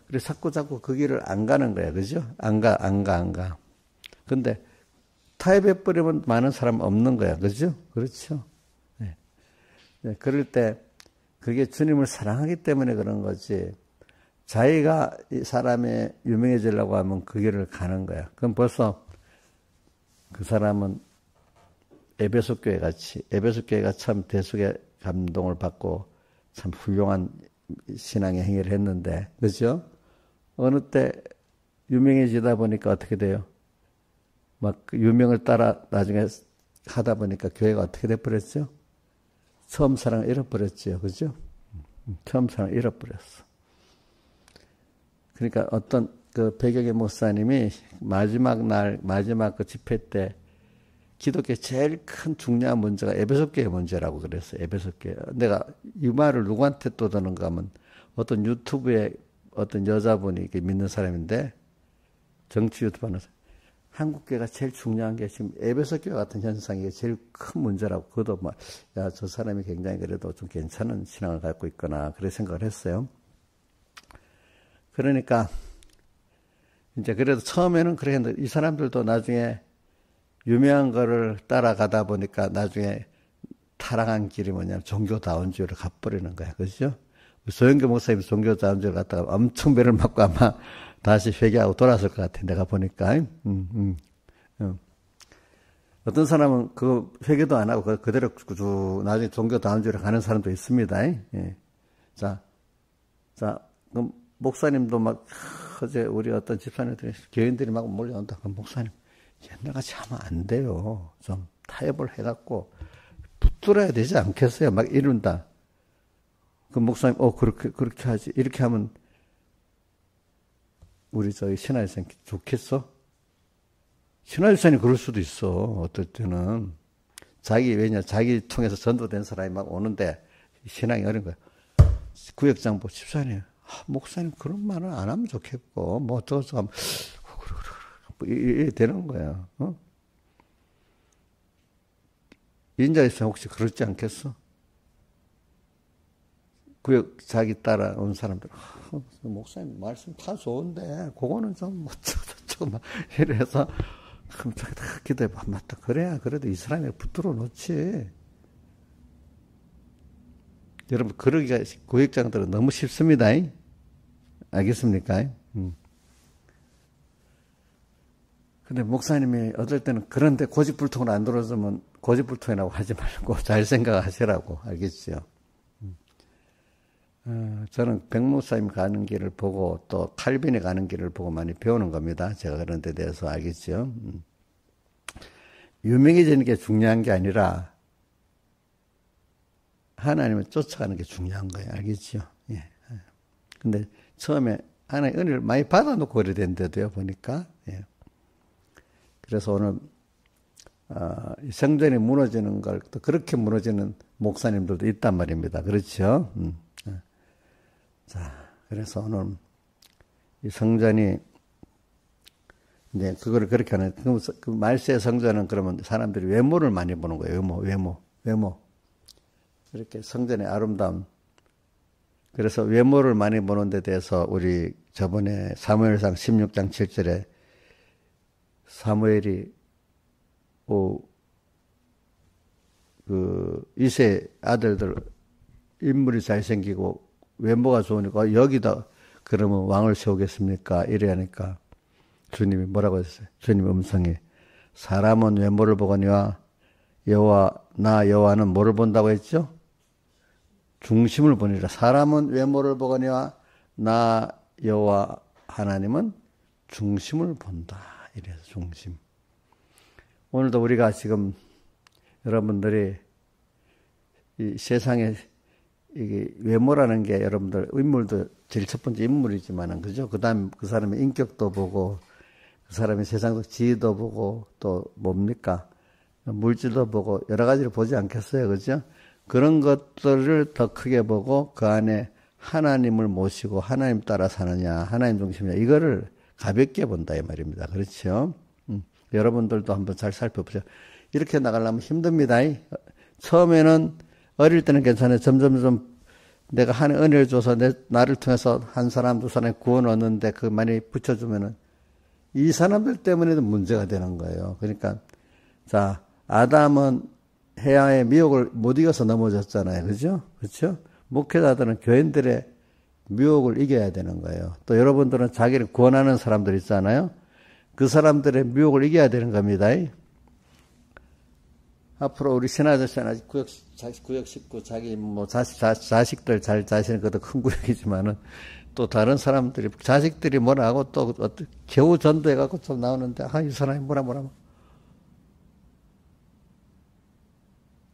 그래 자꾸 그 길을 안 가는 거야, 그죠? 안 가. 근데 타협해버리면 많은 사람 없는 거야. 그죠? 그렇죠? 네. 그럴 때 그게 주님을 사랑하기 때문에 그런 거지. 자기가 이 사람이 유명해지려고 하면 그 길을 가는 거야. 그럼 벌써 그 사람은 에베소 교회가 참 대속의 감동을 받고 참 훌륭한 신앙의 행위를 했는데, 그죠? 어느 때 유명해지다 보니까 어떻게 돼요? 막 유명을 따라 나중에 하다 보니까 교회가 어떻게 돼버렸죠? 처음 사랑을 잃어버렸죠. 그죠? 처음 사랑을 잃어버렸어. 그러니까 어떤 그 백영애 목사님이 마지막 그 집회 때 기독교의 제일 큰 중요한 문제가 에베소교의 문제라고 그랬어요. 에베소교. 내가 이 말을 누구한테 또 드는가 하면 어떤 유튜브에 어떤 여자분이 믿는 사람인데 정치 유튜브 하는 사람. 한국교회가 제일 중요한 게 지금 에베소교 같은 현상이 제일 큰 문제라고. 그것도 막, 야, 저 사람이 굉장히 그래도 좀 괜찮은 신앙을 갖고 있거나 그런 생각을 했어요. 그러니까 이제 그래도 처음에는 그랬는데 이 사람들도 나중에 유명한 거를 따라가다 보니까 나중에 타락한 길이 뭐냐면 종교다운주의를 가버리는 거야. 그죠? 소영교 목사님이 종교다운주의를 갖다가 엄청 배를 맞고 아마 다시 회개하고 돌아설 것 같아. 내가 보니까. 어떤 사람은 그 회개도 안 하고 그대로 나중에 종교다운주의를 가는 사람도 있습니다. 예. 자, 그럼 목사님도 막 어제 우리 어떤 집사님들이 교인들이 막 몰려온다. 그럼 목사님 옛날같이 하면 안 돼요. 좀 타협을 해갖고 붙들어야 되지 않겠어요? 막 이런다. 그 목사님 그렇게 하지. 이렇게 하면 우리 저희 신하일선이 좋겠어? 신하일선이 그럴 수도 있어. 어떨 때는 자기 통해서 전도된 사람이 막 오는데 신앙이 어린 거야. 구역장보 집사님, 목사님 그런 말은 안 하면 좋겠고 뭐 어쩌고 하면 이래 되는 거야. 인자일선 혹시 그렇지 않겠어? 구역 자기 따라온 사람들, 목사님 말씀 다 좋은데 그거는 좀 어쩌고 막 이래서 그럼 기도해봐. 맞다. 그래야 그래도 이 사람이 붙들어 놓지. 여러분 그러기가 구역장들은 너무 쉽습니다. 알겠습니까? 근데 목사님이 어떨 때는 그런데 고집불통을 안 들어주면 고집불통이라고 하지 말고 잘 생각하시라고. 알겠죠? 저는 백목사님 가는 길을 보고 또 칼빈이 가는 길을 보고 많이 배우는 겁니다. 제가 그런 데 대해서. 알겠죠? 유명해지는 게 중요한 게 아니라 하나님을 쫓아가는 게 중요한 거예요. 알겠죠? 예. 근데 처음에 하나님 은혜를 많이 받아놓고 그래 된대도요, 보니까. 예. 그래서 오늘 성전이 무너지는 걸 또 그렇게 무너지는 목사님들도 있단 말입니다. 그렇죠? 자, 그래서 오늘 이 성전이 이제 그거를 그렇게 하는, 그 말세의 성전은 그러면 사람들이 외모를 많이 보는 거예요. 외모. 이렇게 성전의 아름다움. 그래서 외모를 많이 보는 데 대해서 우리 저번에 사무엘상 16장 7절에 사무엘이 그 이세 아들들 인물이 잘생기고 외모가 좋으니까 여기다 그러면 왕을 세우겠습니까? 이래 하니까 주님이 뭐라고 했어요? 주님 음성에 사람은 외모를 보거니와 나 여호와는 뭐를 본다고 했죠? 중심을 보니라. 사람은 외모를 보거니와 나 여호와 하나님은 중심을 본다. 이래서 중심. 오늘도 우리가 지금 여러분들이 이 세상에 이게 외모라는 게 여러분들 인물도 제일 첫 번째 인물이지만은 그죠? 그다음 그 사람의 인격도 보고 그 사람의 세상적 지위도 보고 또 뭡니까? 물질도 보고 여러 가지를 보지 않겠어요, 그죠? 그런 것들을 더 크게 보고 그 안에 하나님을 모시고 하나님 따라 사느냐, 하나님 중심이냐 이거를 가볍게 본다 이 말입니다. 그렇죠? 여러분들도 한번 잘 살펴보세요. 이렇게 나가려면 힘듭니다. 처음에는 어릴 때는 괜찮아요. 점점 내가 하는 은혜를 줘서 나를 통해서 한 사람, 두 사람이 구원 얻는데 그 많이 붙여주면은 이 사람들 때문에도 문제가 되는 거예요. 그러니까 자, 아담은 해야의 미혹을 못 이겨서 넘어졌잖아요. 그죠? 그렇죠? 목회자들은 교인들의 미혹을 이겨야 되는 거예요. 또 여러분들은 자기를 구원하는 사람들 있잖아요. 그 사람들의 미혹을 이겨야 되는 겁니다. 앞으로 우리 신하저씨는 아직 구역 식구, 자기 뭐 자식들 잘 자시는 것도 큰 구역이지만은 또 다른 사람들이, 자식들이 뭐라 하고 또 겨우 전도해갖고 좀 나오는데, 이 사람이 뭐라.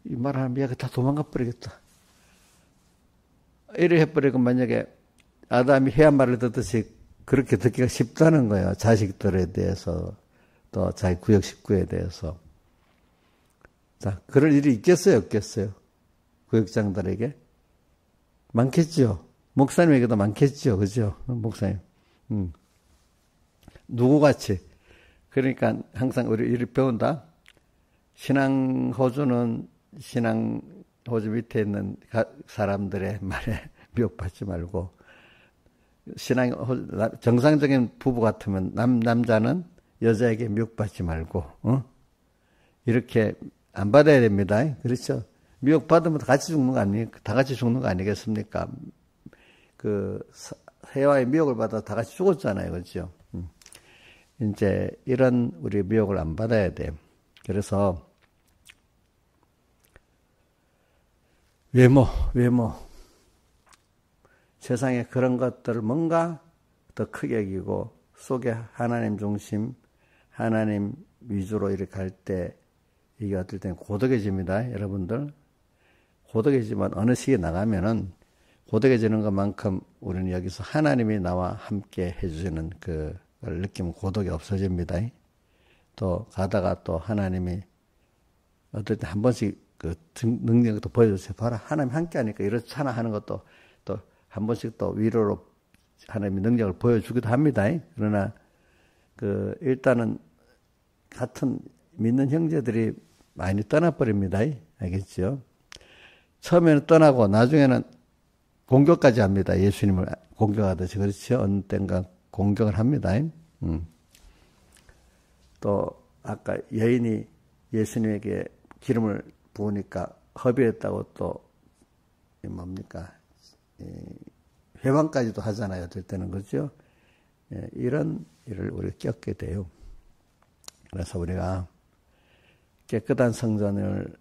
이 말 하면 얘가 다 도망가 버리겠다. 이래 해버리고 만약에 아담이 해야 말을 듣듯이 그렇게 듣기가 쉽다는 거예요. 자식들에 대해서, 또 자기 구역 식구에 대해서. 자, 그럴 일이 있겠어요, 없겠어요? 구역장들에게? 많겠죠. 목사님에게도 많겠죠, 그죠? 목사님. 누구같이. 그러니까 항상 우리 이렇게 배운다. 신앙호주는 신앙호주 밑에 있는 사람들의 말에 미혹받지 말고, 정상적인 부부 같으면 남자는 여자에게 미혹받지 말고, 이렇게 안 받아야 됩니다. 그렇죠? 미혹받으면 같이 죽는 거 아니에요? 다 같이 죽는 거 아니겠습니까? 해와의 미혹을 받아 다 같이 죽었잖아요. 그렇죠? 이제 이런 우리 미혹을 안 받아야 돼요. 그래서 외모. 세상에 그런 것들을 뭔가 더 크게 여기고 속에 하나님 중심, 하나님 위주로 이렇게 갈 때 이게 어떨 때는 고독해집니다. 여러분들. 고독해지만 어느 시기에 나가면은 고독해지는 것만큼 우리는 여기서 하나님이 나와 함께 해주시는 그걸 느끼면 고독이 없어집니다. 또 가다가 또 하나님이 어떨 때 한 번씩 그 능력도 보여주세요. 봐라, 하나님 함께 하니까 이렇잖아 하는 것도 또 한 번씩 또 위로로 하나님의 능력을 보여주기도 합니다. 그러나 일단은 같은 믿는 형제들이 많이 떠나버립니다. 알겠죠? 처음에는 떠나고 나중에는 공격까지 합니다. 예수님을 공격하듯이. 그렇죠? 어느 땐가 공격을 합니다. 또 아까 여인이 예수님에게 기름을 부으니까 허비했다고 또 뭡니까? 회방까지도 하잖아요. 될 때는. 그렇죠? 이런 일을 우리가 겪게 돼요. 그래서 우리가 깨끗한 성전을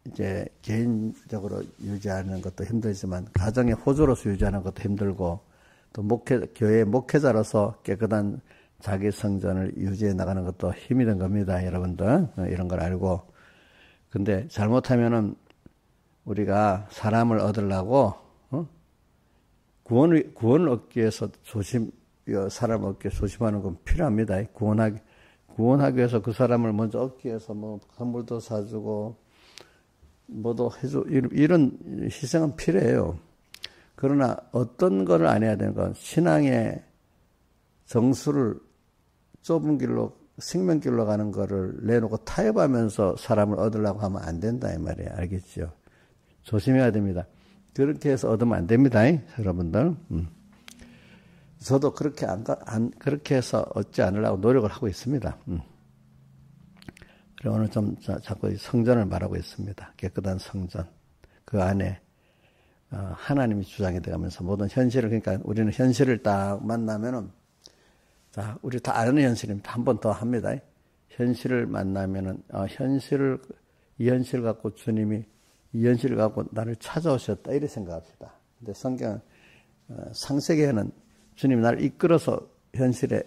이제 개인적으로 유지하는 것도 힘들지만 가정의 호주로서 유지하는 것도 힘들고 또 교회 목회자로서 깨끗한 자기 성전을 유지해 나가는 것도 힘이 든 겁니다. 여러분들 이런 걸 알고. 근데 잘못하면은 우리가 사람을 얻으려고 구원을 얻기 위해서 사람을 얻기 위해서 조심하는 건 필요합니다. 구원하기 위해서 그 사람을 먼저 얻기 위해서 뭐 선물도 사주고 뭐도 해줘 이런 희생은 필요해요. 그러나 어떤 거를 안 해야 되는 건 신앙의 정수를 좁은 길로 생명길로 가는 거를 내놓고 타협하면서 사람을 얻으려고 하면 안 된다 이 말이에요. 알겠죠? 조심해야 됩니다. 그렇게 해서 얻으면 안 됩니다. 여러분들. 저도 그렇게 해서 얻지 않으려고 노력을 하고 있습니다. 그리고 오늘 좀 자꾸 성전을 말하고 있습니다. 깨끗한 성전. 그 안에 하나님이 주장이 되어가면서 모든 현실을, 그러니까 우리는 현실을 딱 만나면은, 자, 우리 다 아는 현실입니다. 한 번 더 합니다. 현실을 만나면은, 이 현실 갖고 주님이 이 현실을 갖고 나를 찾아오셨다. 이렇게 생각합시다. 근데 성경은, 상세기에는 주님이 나를 이끌어서 현실에,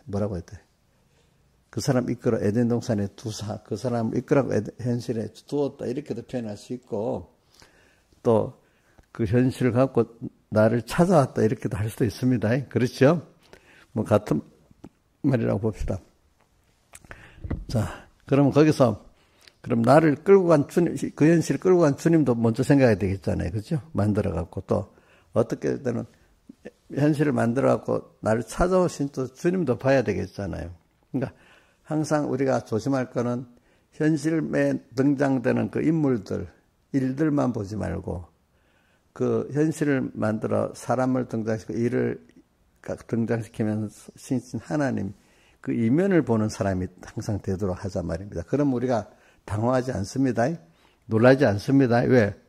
뭐라고 했대? 그 사람 이끌어 에덴 동산에 두사, 그 사람을 이끌어 현실에 두었다. 이렇게도 표현할 수 있고, 또 그 현실을 갖고 나를 찾아왔다. 이렇게도 할 수도 있습니다. 그렇죠? 뭐 같은 말이라고 봅시다. 자, 그러면 거기서 그럼 나를 끌고 간 주님, 그 현실을 끌고 간 주님도 먼저 생각해야 되겠잖아요. 그렇죠? 만들어 갖고 또 어떻게 되는 현실을 만들어 갖고 나를 찾아오신 또 주님도 봐야 되겠잖아요. 그러니까 항상 우리가 조심할 거는 현실에 등장되는 그 인물들, 일들만 보지 말고 그 현실을 만들어 사람을 등장시키고 일을 등장시키면서 신신 하나님 그 이면을 보는 사람이 항상 되도록 하자 말입니다. 그럼 우리가 당황하지 않습니다. 놀라지 않습니다. 왜?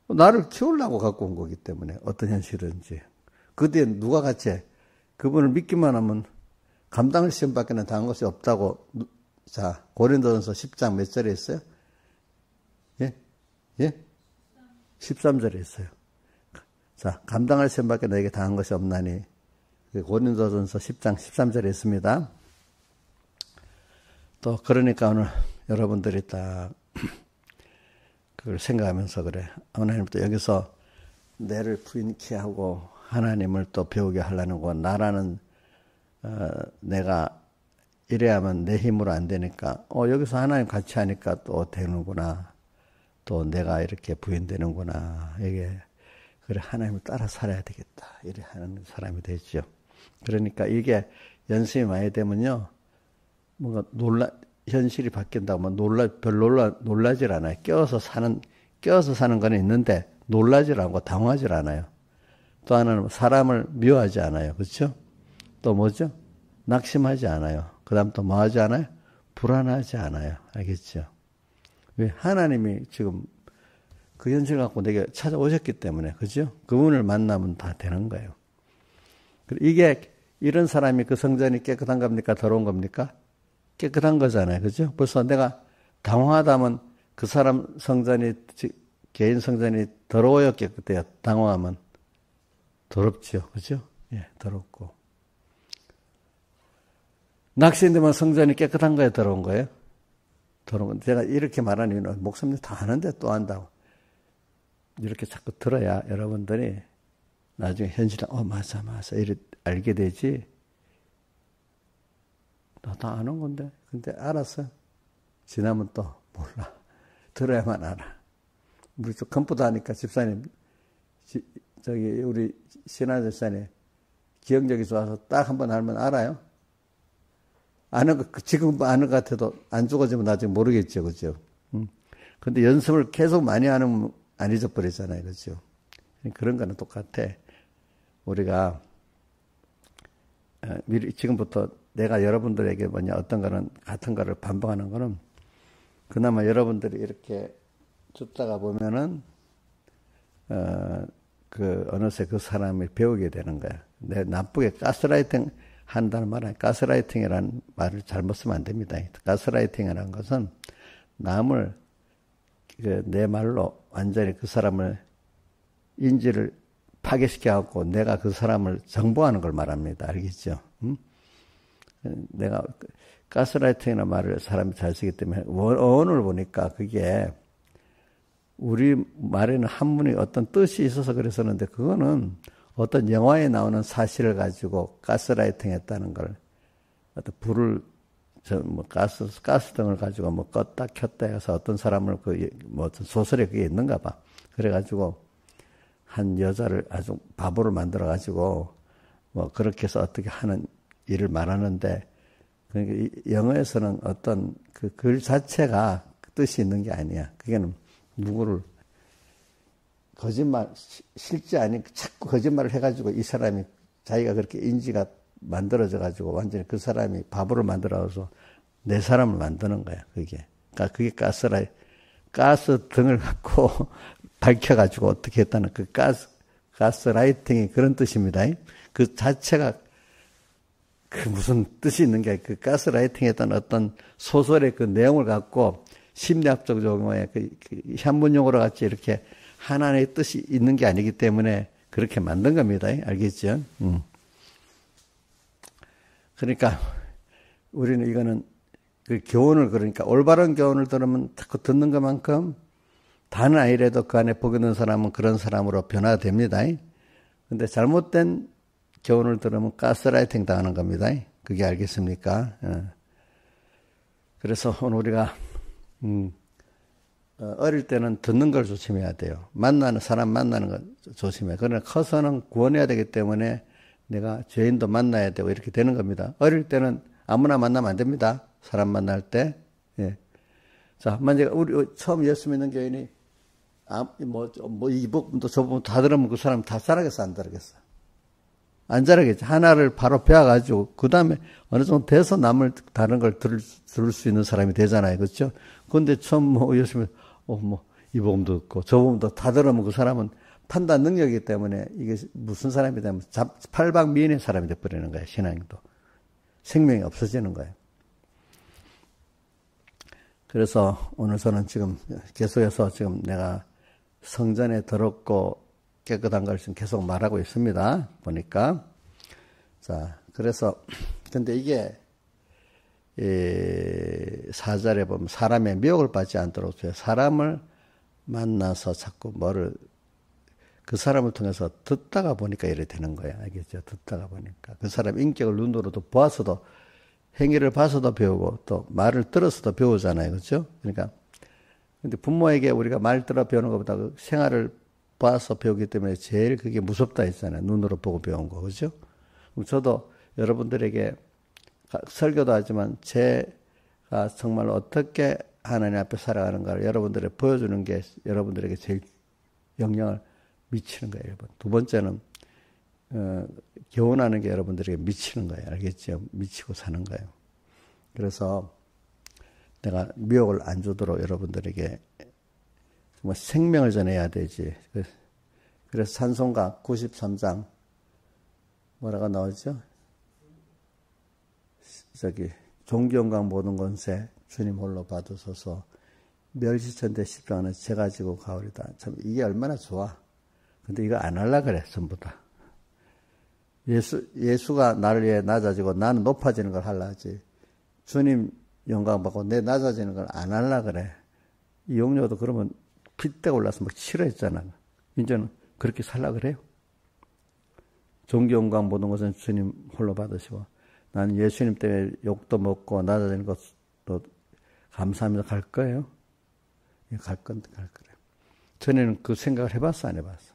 나를 키우려고 갖고 온 거기 때문에 어떤 현실인지. 그 뒤에 누가 같이 그분을 믿기만 하면 감당할 시험밖에는 당한 것이 없다고. 자, 고린도전서 10장 몇 절에 있어요? 예? 13절에 있어요. 자, 감당할 시험밖에 너에게 당한 것이 없나니. 고린도전서 10장 13절에 있습니다. 또 그러니까 오늘 여러분들이 딱 그걸 생각하면서 그래. 하나님도 여기서 내를 부인케 하고 하나님을 또 배우게 하려는 거. 나라는 내가 이래야만 내 힘으로 안 되니까 여기서 하나님 같이 하니까 또 되는구나. 또 내가 이렇게 부인되는구나. 이게 그래 하나님을 따라 살아야 되겠다. 이래 하는 사람이 되죠. 그러니까 이게 연습이 많이 되면요. 뭔가 현실이 바뀐다고 하면 별 놀라질 않아요. 껴서 사는 거는 있는데 놀라질 않고 당황하질 않아요. 또 하나는 사람을 미워하지 않아요. 그렇죠? 또 뭐죠? 낙심하지 않아요. 그 다음 또 뭐 하지 않아요? 불안하지 않아요. 알겠죠? 왜? 하나님이 지금 그 현실 갖고 내게 찾아오셨기 때문에, 그죠? 그분을 만나면 다 되는 거예요. 이게, 이런 사람이 그 성전이 깨끗한 겁니까? 더러운 겁니까? 깨끗한 거잖아요. 그죠? 벌써 내가 당황하다면 그 사람 성전이, 개인 성전이 더러워요? 깨끗해요? 당황하면 더럽죠. 그죠? 예, 더럽고. 낙심되면 성전이 깨끗한 거예요? 더러운 거예요? 더러운 거. 제가 이렇게 말하는 이유는 목사님 다 아는데 또 한다고. 이렇게 자꾸 들어야 여러분들이 나중에 현실에 맞아 이렇게 알게 되지. 나 다 아는 건데. 근데 알았어. 지나면 또 몰라. 들어야만 알아. 우리 또 컴퓨터 하니까 집사님, 저기 우리 신하 집사님 기억력이 좋아서 딱 한 번 알면 알아요. 아는 거, 지금 아는 것 같아도 안 죽어지면 나중에 모르겠죠. 그죠? 근데 연습을 계속 많이 하면 안 잊어버리잖아요. 그죠? 그런 거는 똑같아. 우리가, 미리, 지금부터 내가 여러분들에게 어떤 거는, 같은 거를 반복하는 거는, 그나마 여러분들이 이렇게 듣다가 보면은, 어느새 그 사람이 배우게 되는 거야. 내 나쁘게 가스라이팅 한다는 말은 가스라이팅이라는 말을 잘못 쓰면 안 됩니다. 가스라이팅이라는 것은 남을 내 말로 완전히 그 사람을 인지를 파괴시켜갖고 내가 그 사람을 정보하는 걸 말합니다. 알겠죠? 내가 가스라이팅이라는 말을 사람이 잘 쓰기 때문에 어원을 보니까 그게 우리 말에는 한문이 어떤 뜻이 있어서 그랬었는데 그거는 어떤 영화에 나오는 사실을 가지고 가스라이팅 했다는 걸 어떤 불을 가스등을 가지고 껐다 켰다 해서 어떤 사람을 어떤 소설에 그게 있는가 봐. 그래가지고 한 여자를 아주 바보를 만들어가지고 그렇게 해서 어떻게 하는 일을 말하는데 그러니까 영어에서는 어떤 그 글 자체가 뜻이 있는 게 아니야. 그게는 누구를 거짓말, 실제 아닌 자꾸 거짓말을 해가지고 이 사람이 자기가 그렇게 인지가 만들어져가지고 완전히 그 사람이 바보를 만들어서 내 사람을 만드는 거야, 그게. 그러니까 그게 가스 등을 갖고 밝혀가지고 어떻게 했다는 그 가스라이팅이 그런 뜻입니다. 그 자체가 그 무슨 뜻이 있는 게 그 가스라이팅 했던 어떤 소설의 그 내용을 갖고 심리학적 용어에 그 현문 용어로 같이 이렇게 하나의 뜻이 있는 게 아니기 때문에 그렇게 만든 겁니다. 알겠죠? 그러니까 우리는 이거는 그 교훈을 그러니까 올바른 교훈을 들으면 자꾸 듣는 것만큼 다는 아니래도 그 안에 복 있는 사람은 그런 사람으로 변화됩니다. 근데 잘못된 교훈을 들으면 가스라이팅 당하는 겁니다. 그게 알겠습니까? 그래서 오늘 우리가 어릴 때는 듣는 걸 조심해야 돼요. 사람 만나는 걸 조심해. 그러나 커서는 구원해야 되기 때문에 내가 죄인도 만나야 되고 이렇게 되는 겁니다. 어릴 때는 아무나 만나면 안 됩니다. 사람 만날 때. 예. 자, 만약에 우리 처음 예수 믿는 교인이 이 부분도 저 부분도 다 들으면 그 사람 다 자라겠어, 안 자라겠어? 안 자라겠지. 하나를 바로 배워가지고 그 다음에 어느 정도 돼서 다른 걸 들을 수 있는 사람이 되잖아요. 그렇죠? 그런데 처음 예수 믿 이 복음도 듣고 저 복음도 다 들으면 그 사람은 판단 능력이기 때문에 이게 무슨 사람이 되면 팔방미인의 사람이 돼버리는 거예요. 신앙도. 생명이 없어지는 거예요. 그래서 오늘 저는 지금 계속해서 지금 내가 성전에 더럽고 깨끗한 걸 지금 계속 말하고 있습니다. 보니까. 자, 그래서, 근데 이게, 4절에 보면 사람의 미혹을 받지 않도록 사람을 만나서 자꾸 그 사람을 통해서 듣다가 보니까 이래 되는 거야. 알겠죠? 듣다가 보니까. 그 사람 인격을 눈으로도 보아서도, 행위를 봐서도 배우고, 또 말을 들어서도 배우잖아요. 그렇죠? 그러니까, 근데 부모에게 우리가 말 들어 배우는 것보다 그 생활을 봐서 배우기 때문에 제일 그게 무섭다 했잖아요. 눈으로 보고 배운 거. 그렇죠? 저도 여러분들에게 설교도 하지만 제가 정말 어떻게 하나님 앞에 살아가는가를 여러분들에게 보여주는 게 여러분들에게 제일 영향을 미치는 거예요, 여러분. 두 번째는 교훈하는 게 여러분들에게 미치는 거예요. 알겠죠? 미치고 사는 거예요. 그래서 내가 미혹을 안 주도록 여러분들에게 정말 생명을 전해야 되지. 그래서 찬송가 93장 뭐라고 나오죠? 종기 영광 모든 권세 주님 홀로 받으소서 멸시천대 십자가는 제가 지고 가오리다. 참 이게 얼마나 좋아. 근데 이거 안 하려고 그래, 전부 다. 예수가 나를 위해 낮아지고 나는 높아지는 걸 하려 하지. 주님 영광 받고 내 낮아지는 걸 안 하려고 그래. 이 용녀도 그러면 핏대가 올라서 막 싫어했잖아. 이제는 그렇게 살려고 그래요. 종기 영광 모든 것은 주님 홀로 받으시고 나는 예수님 때문에 욕도 먹고 낮아지는 것도 감사하면서 갈 거예요. 갈 거래요. 전에는 그 생각을 해봤어, 안 해봤어?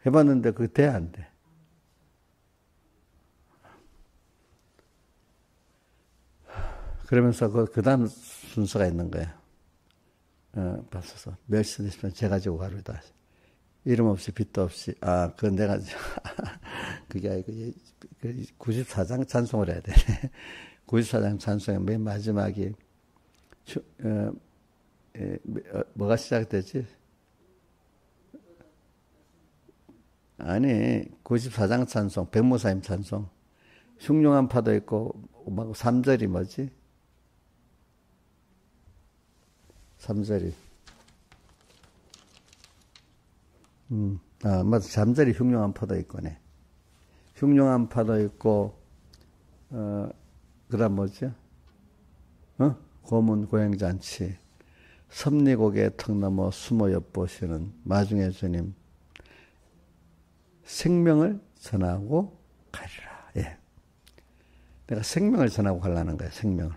해봤는데 그게 돼, 안 돼? 그러면서 그 다음 순서가 있는 거예요. 봤어서. 멸시되시면 제가 지고 가루다. 이름 없이 빛도 없이. 그건 내가, 그게 아니고, 94장 찬송을 해야 돼. 94장 찬송의 맨 마지막이, 뭐가 시작되지? 아니, 94장 찬송, 백모사님 찬송. 흉흉한 파도 있고, 막 3절이 뭐지? 3절이. 맞아. 3절이 흉흉한 파도 있고네. 흉흉한 파도 있고, 그 다음 뭐죠? 고문 고행잔치. 섭리고개 턱 넘어 숨어 엿보시는 마중의 주님. 생명을 전하고 가리라. 예. 내가 생명을 전하고 가려는 거예요. 생명을.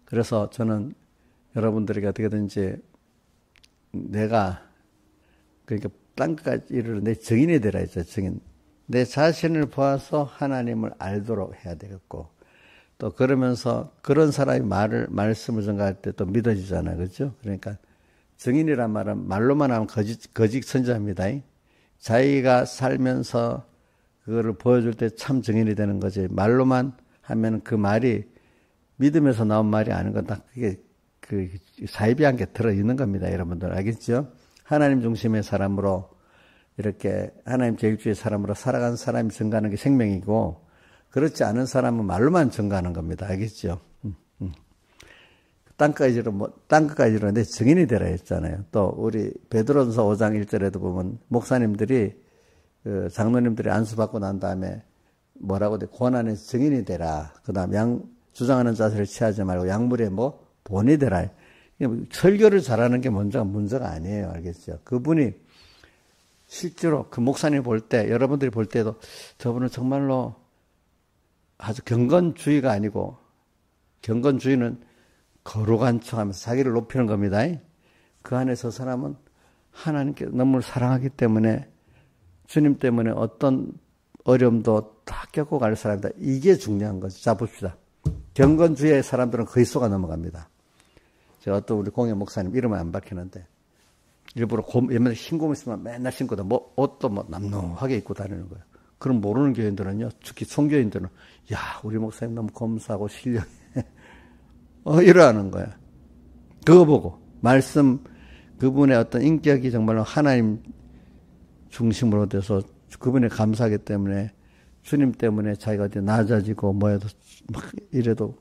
그래서 저는 여러분들에게 어떻게든지 내가 그러니까 땅끝까지 이르러 내 증인이 되라 했죠. 증인. 내 자신을 보아서 하나님을 알도록 해야 되겠고 또 그러면서 그런 사람이 말씀을 전가할 때 또 믿어지잖아요. 그렇죠? 그러니까 증인이란 말은 말로만 하면 거짓 선지자입니다. 자기가 살면서 그거를 보여줄 때 참 증인이 되는 거지. 말로만 하면 그 말이 믿음에서 나온 말이 아닌 건 다 그게 그 사이비한 게 들어있는 겁니다. 여러분들 알겠죠? 하나님 중심의 사람으로 이렇게 하나님 제일주의 사람으로 살아간 사람이 증가하는 게 생명이고 그렇지 않은 사람은 말로만 증가하는 겁니다. 알겠죠? 땅끝까지 이르러 내 증인이 되라 했잖아요. 또 우리 베드로전서 5장 1절에도 보면 목사님들이 장로님들이 안수받고 난 다음에 뭐라고 돼? 고난의 증인이 되라. 그다음 주장하는 자세를 취하지 말고 약물에 본이 되라. 설교를 잘하는 게 문제가 아니에요. 알겠죠? 그분이 실제로 그 목사님 볼 때, 여러분들이 볼 때도 저분은 정말로 아주 경건주의가 아니고, 경건주의는 거룩한 척 하면서 자기를 높이는 겁니다. 그 안에서 사람은 하나님께 너무 사랑하기 때문에, 주님 때문에 어떤 어려움도 다 겪고 갈 사람이다. 이게 중요한 거죠. 자, 봅시다. 경건주의의 사람들은 거의 쏘가 넘어갑니다. 제가 어떤 우리 공예 목사님 이름은 안 밝히는데, 일부러 옛날에 흰 곰 있으면 맨날 신고다. 옷도 남노하게 입고 다니는 거예요. 그럼 모르는 교인들은요, 특히 송교인들은, 야, 우리 목사님 너무 검소하고 신령해. 이러하는 거야. 그거 보고, 그분의 어떤 인격이 정말로 하나님 중심으로 돼서 그분에 감사하기 때문에, 주님 때문에 자기가 어디 낮아지고 뭐해도 막 이래도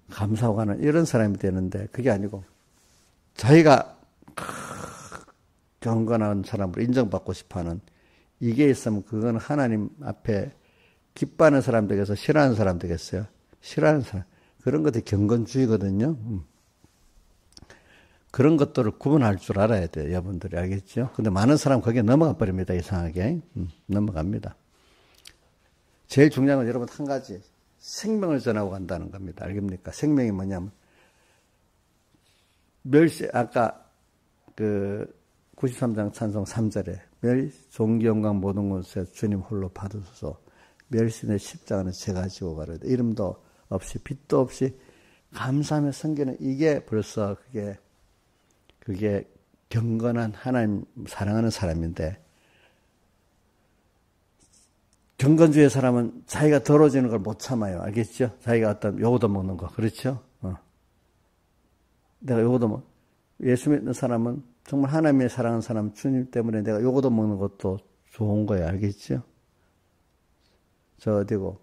감사하고 하는 이런 사람이 되는데, 그게 아니고, 자기가 경건한 사람으로 인정받고 싶어 하는 이게 있으면 그건 하나님 앞에 기뻐하는 사람 되겠어? 싫어하는 사람 되겠어요? 싫어하는 사람. 그런 것들이 경건주의거든요. 그런 것들을 구분할 줄 알아야 돼요. 여러분들이 알겠죠? 근데 많은 사람 거기에 넘어가 버립니다. 이상하게. 넘어갑니다. 제일 중요한 건 여러분 한 가지. 생명을 전하고 간다는 겁니다. 알겠습니까? 생명이 뭐냐면, 아까 그 93장 찬송 3절에 존귀 영광 모든 것에 주님 홀로 받으소서 멸신의 십자가는 제가 지고 가려다 이름도 없이 빛도 없이 감사하며 섬기는 이게 벌써 그게 경건한 하나님 사랑하는 사람인데 경건주의 사람은 자기가 더러워지는 걸 못 참아요. 알겠죠? 자기가 어떤 요거도 먹는 거. 그렇죠? 내가 요거도 예수 믿는 사람은 정말 하나님의 사랑하는 사람 주님 때문에 내가 요거도 먹는 것도 좋은 거예요. 알겠죠? 저 어디고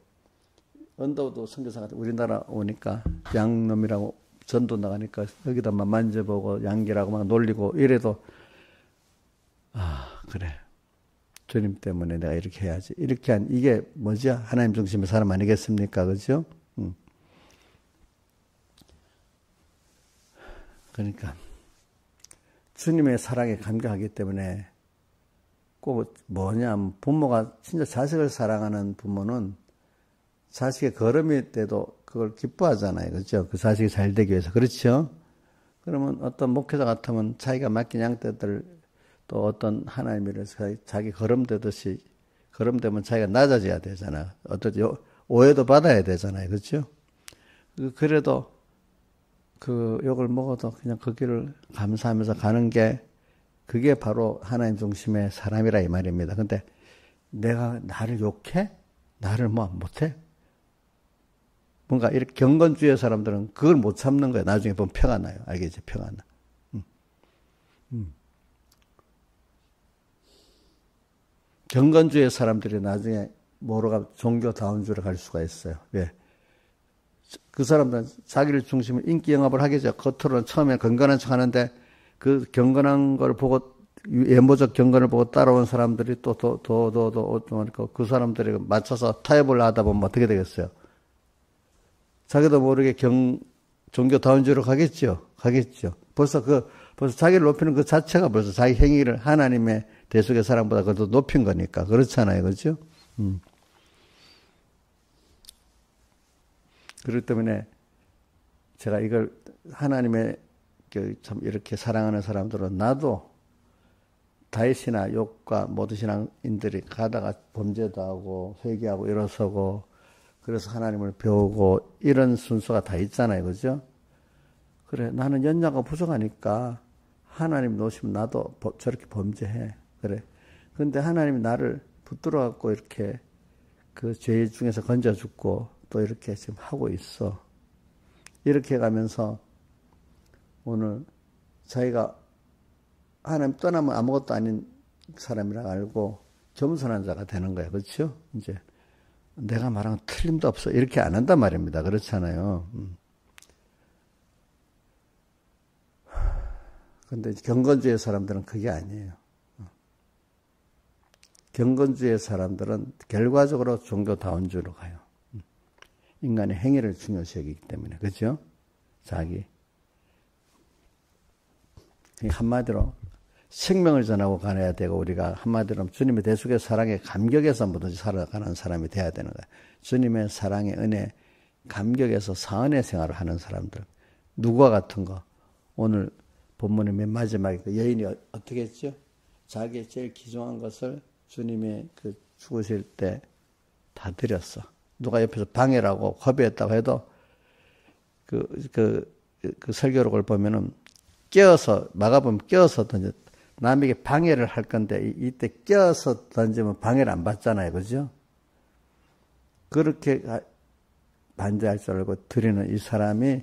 언더우드 선교사가 우리나라 오니까 양놈이라고 전도 나가니까 여기다 막 만져보고 양기라고 막 놀리고 이래도 그래 주님 때문에 내가 이렇게 해야지 이렇게 한 이게 뭐지? 하나님 중심의 사람 아니겠습니까? 그죠? 그러니까 주님의 사랑에 감격하기 때문에 꼭 뭐냐 부모가 진짜 자식을 사랑하는 부모는 자식의 걸음일 때도 그걸 기뻐하잖아요. 그렇죠? 그 자식이 잘 되기 위해서. 그렇죠? 그러면 어떤 목회자 같으면 자기가 맡긴 양떼들 또 어떤 하나님을 자기 걸음되듯이 걸음되면 자기가 낮아져야 되잖아. 어떤 오해도 받아야 되잖아요. 그렇죠? 그래도 그 욕을 먹어도 그냥 그 길을 감사하면서 가는 게 그게 바로 하나님 중심의 사람이라 이 말입니다. 근데 내가 나를 욕해? 나를 뭐 못해? 뭔가 이렇게 경건주의 사람들은 그걸 못 참는 거예요. 나중에 보면 표가 나요. 알겠지? 표가 나. 경건주의 사람들이 나중에 뭐로가 종교다운주로 갈 수가 있어요. 왜? 그 사람들은 자기를 중심으로 인기 영합을 하겠죠. 겉으로는 처음에 건강한 척 하는데 그 경건한 걸 보고 외모적 경건을 보고 따라온 사람들이 또 그 사람들이 맞춰서 타협을 하다 보면 어떻게 되겠어요? 자기도 모르게 종교다운주로 가겠죠. 벌써 자기를 높이는 그 자체가 벌써 자기 행위를 하나님의 대속의 사람보다 그래도 높인 거니까. 그렇잖아요. 그렇죠? 그렇기 때문에 제가 이걸 하나님의 참 이렇게 사랑하는 사람들은 나도 다윗이나 욥과 모든 신앙인들이 가다가 범죄도 하고 회개하고 일어서고 그래서 하나님을 배우고 이런 순서가 다 있잖아요. 그죠? 그래 나는 연약하고 부족하니까 하나님 놓으시면 나도 저렇게 범죄해. 그래. 근데 하나님이 나를 붙들어 갖고 이렇게 그 죄 중에서 건져 죽고 또 이렇게 지금 하고 있어. 이렇게 가면서 오늘 자기가 하나님 떠나면 아무것도 아닌 사람이라 알고 겸손한 자가 되는 거야. 그렇죠? 이제 내가 말한 건 틀림도 없어. 이렇게 안 한단 말입니다. 그렇잖아요. 근데 경건주의 사람들은 그게 아니에요. 경건주의 사람들은 결과적으로 종교다운주로 가요. 인간의 행위를 중요시 여기기 때문에. 그렇죠? 자기. 한마디로 생명을 전하고 가야 되고 우리가 한마디로 주님의 대속의 사랑에 감격해서 뭐든지 살아가는 사람이 돼야 되는 거예요. 주님의 사랑의 은혜 감격해서 사은의 생활을 하는 사람들. 누구와 같은 거. 오늘 본문의 맨 마지막에 그 여인이 어떻게 했죠? 자기의 제일 귀중한 것을 주님의 그 죽으실 때 다 드렸어. 누가 옆에서 방해라고 겁의했다고 해도 그 설교록을 보면은 껴서 막아보면 껴서 던져 남에게 방해를 할 건데 이때 껴서 던지면 방해를 안 받잖아요. 그죠? 그렇게 반대할 줄 알고 드리는 이 사람이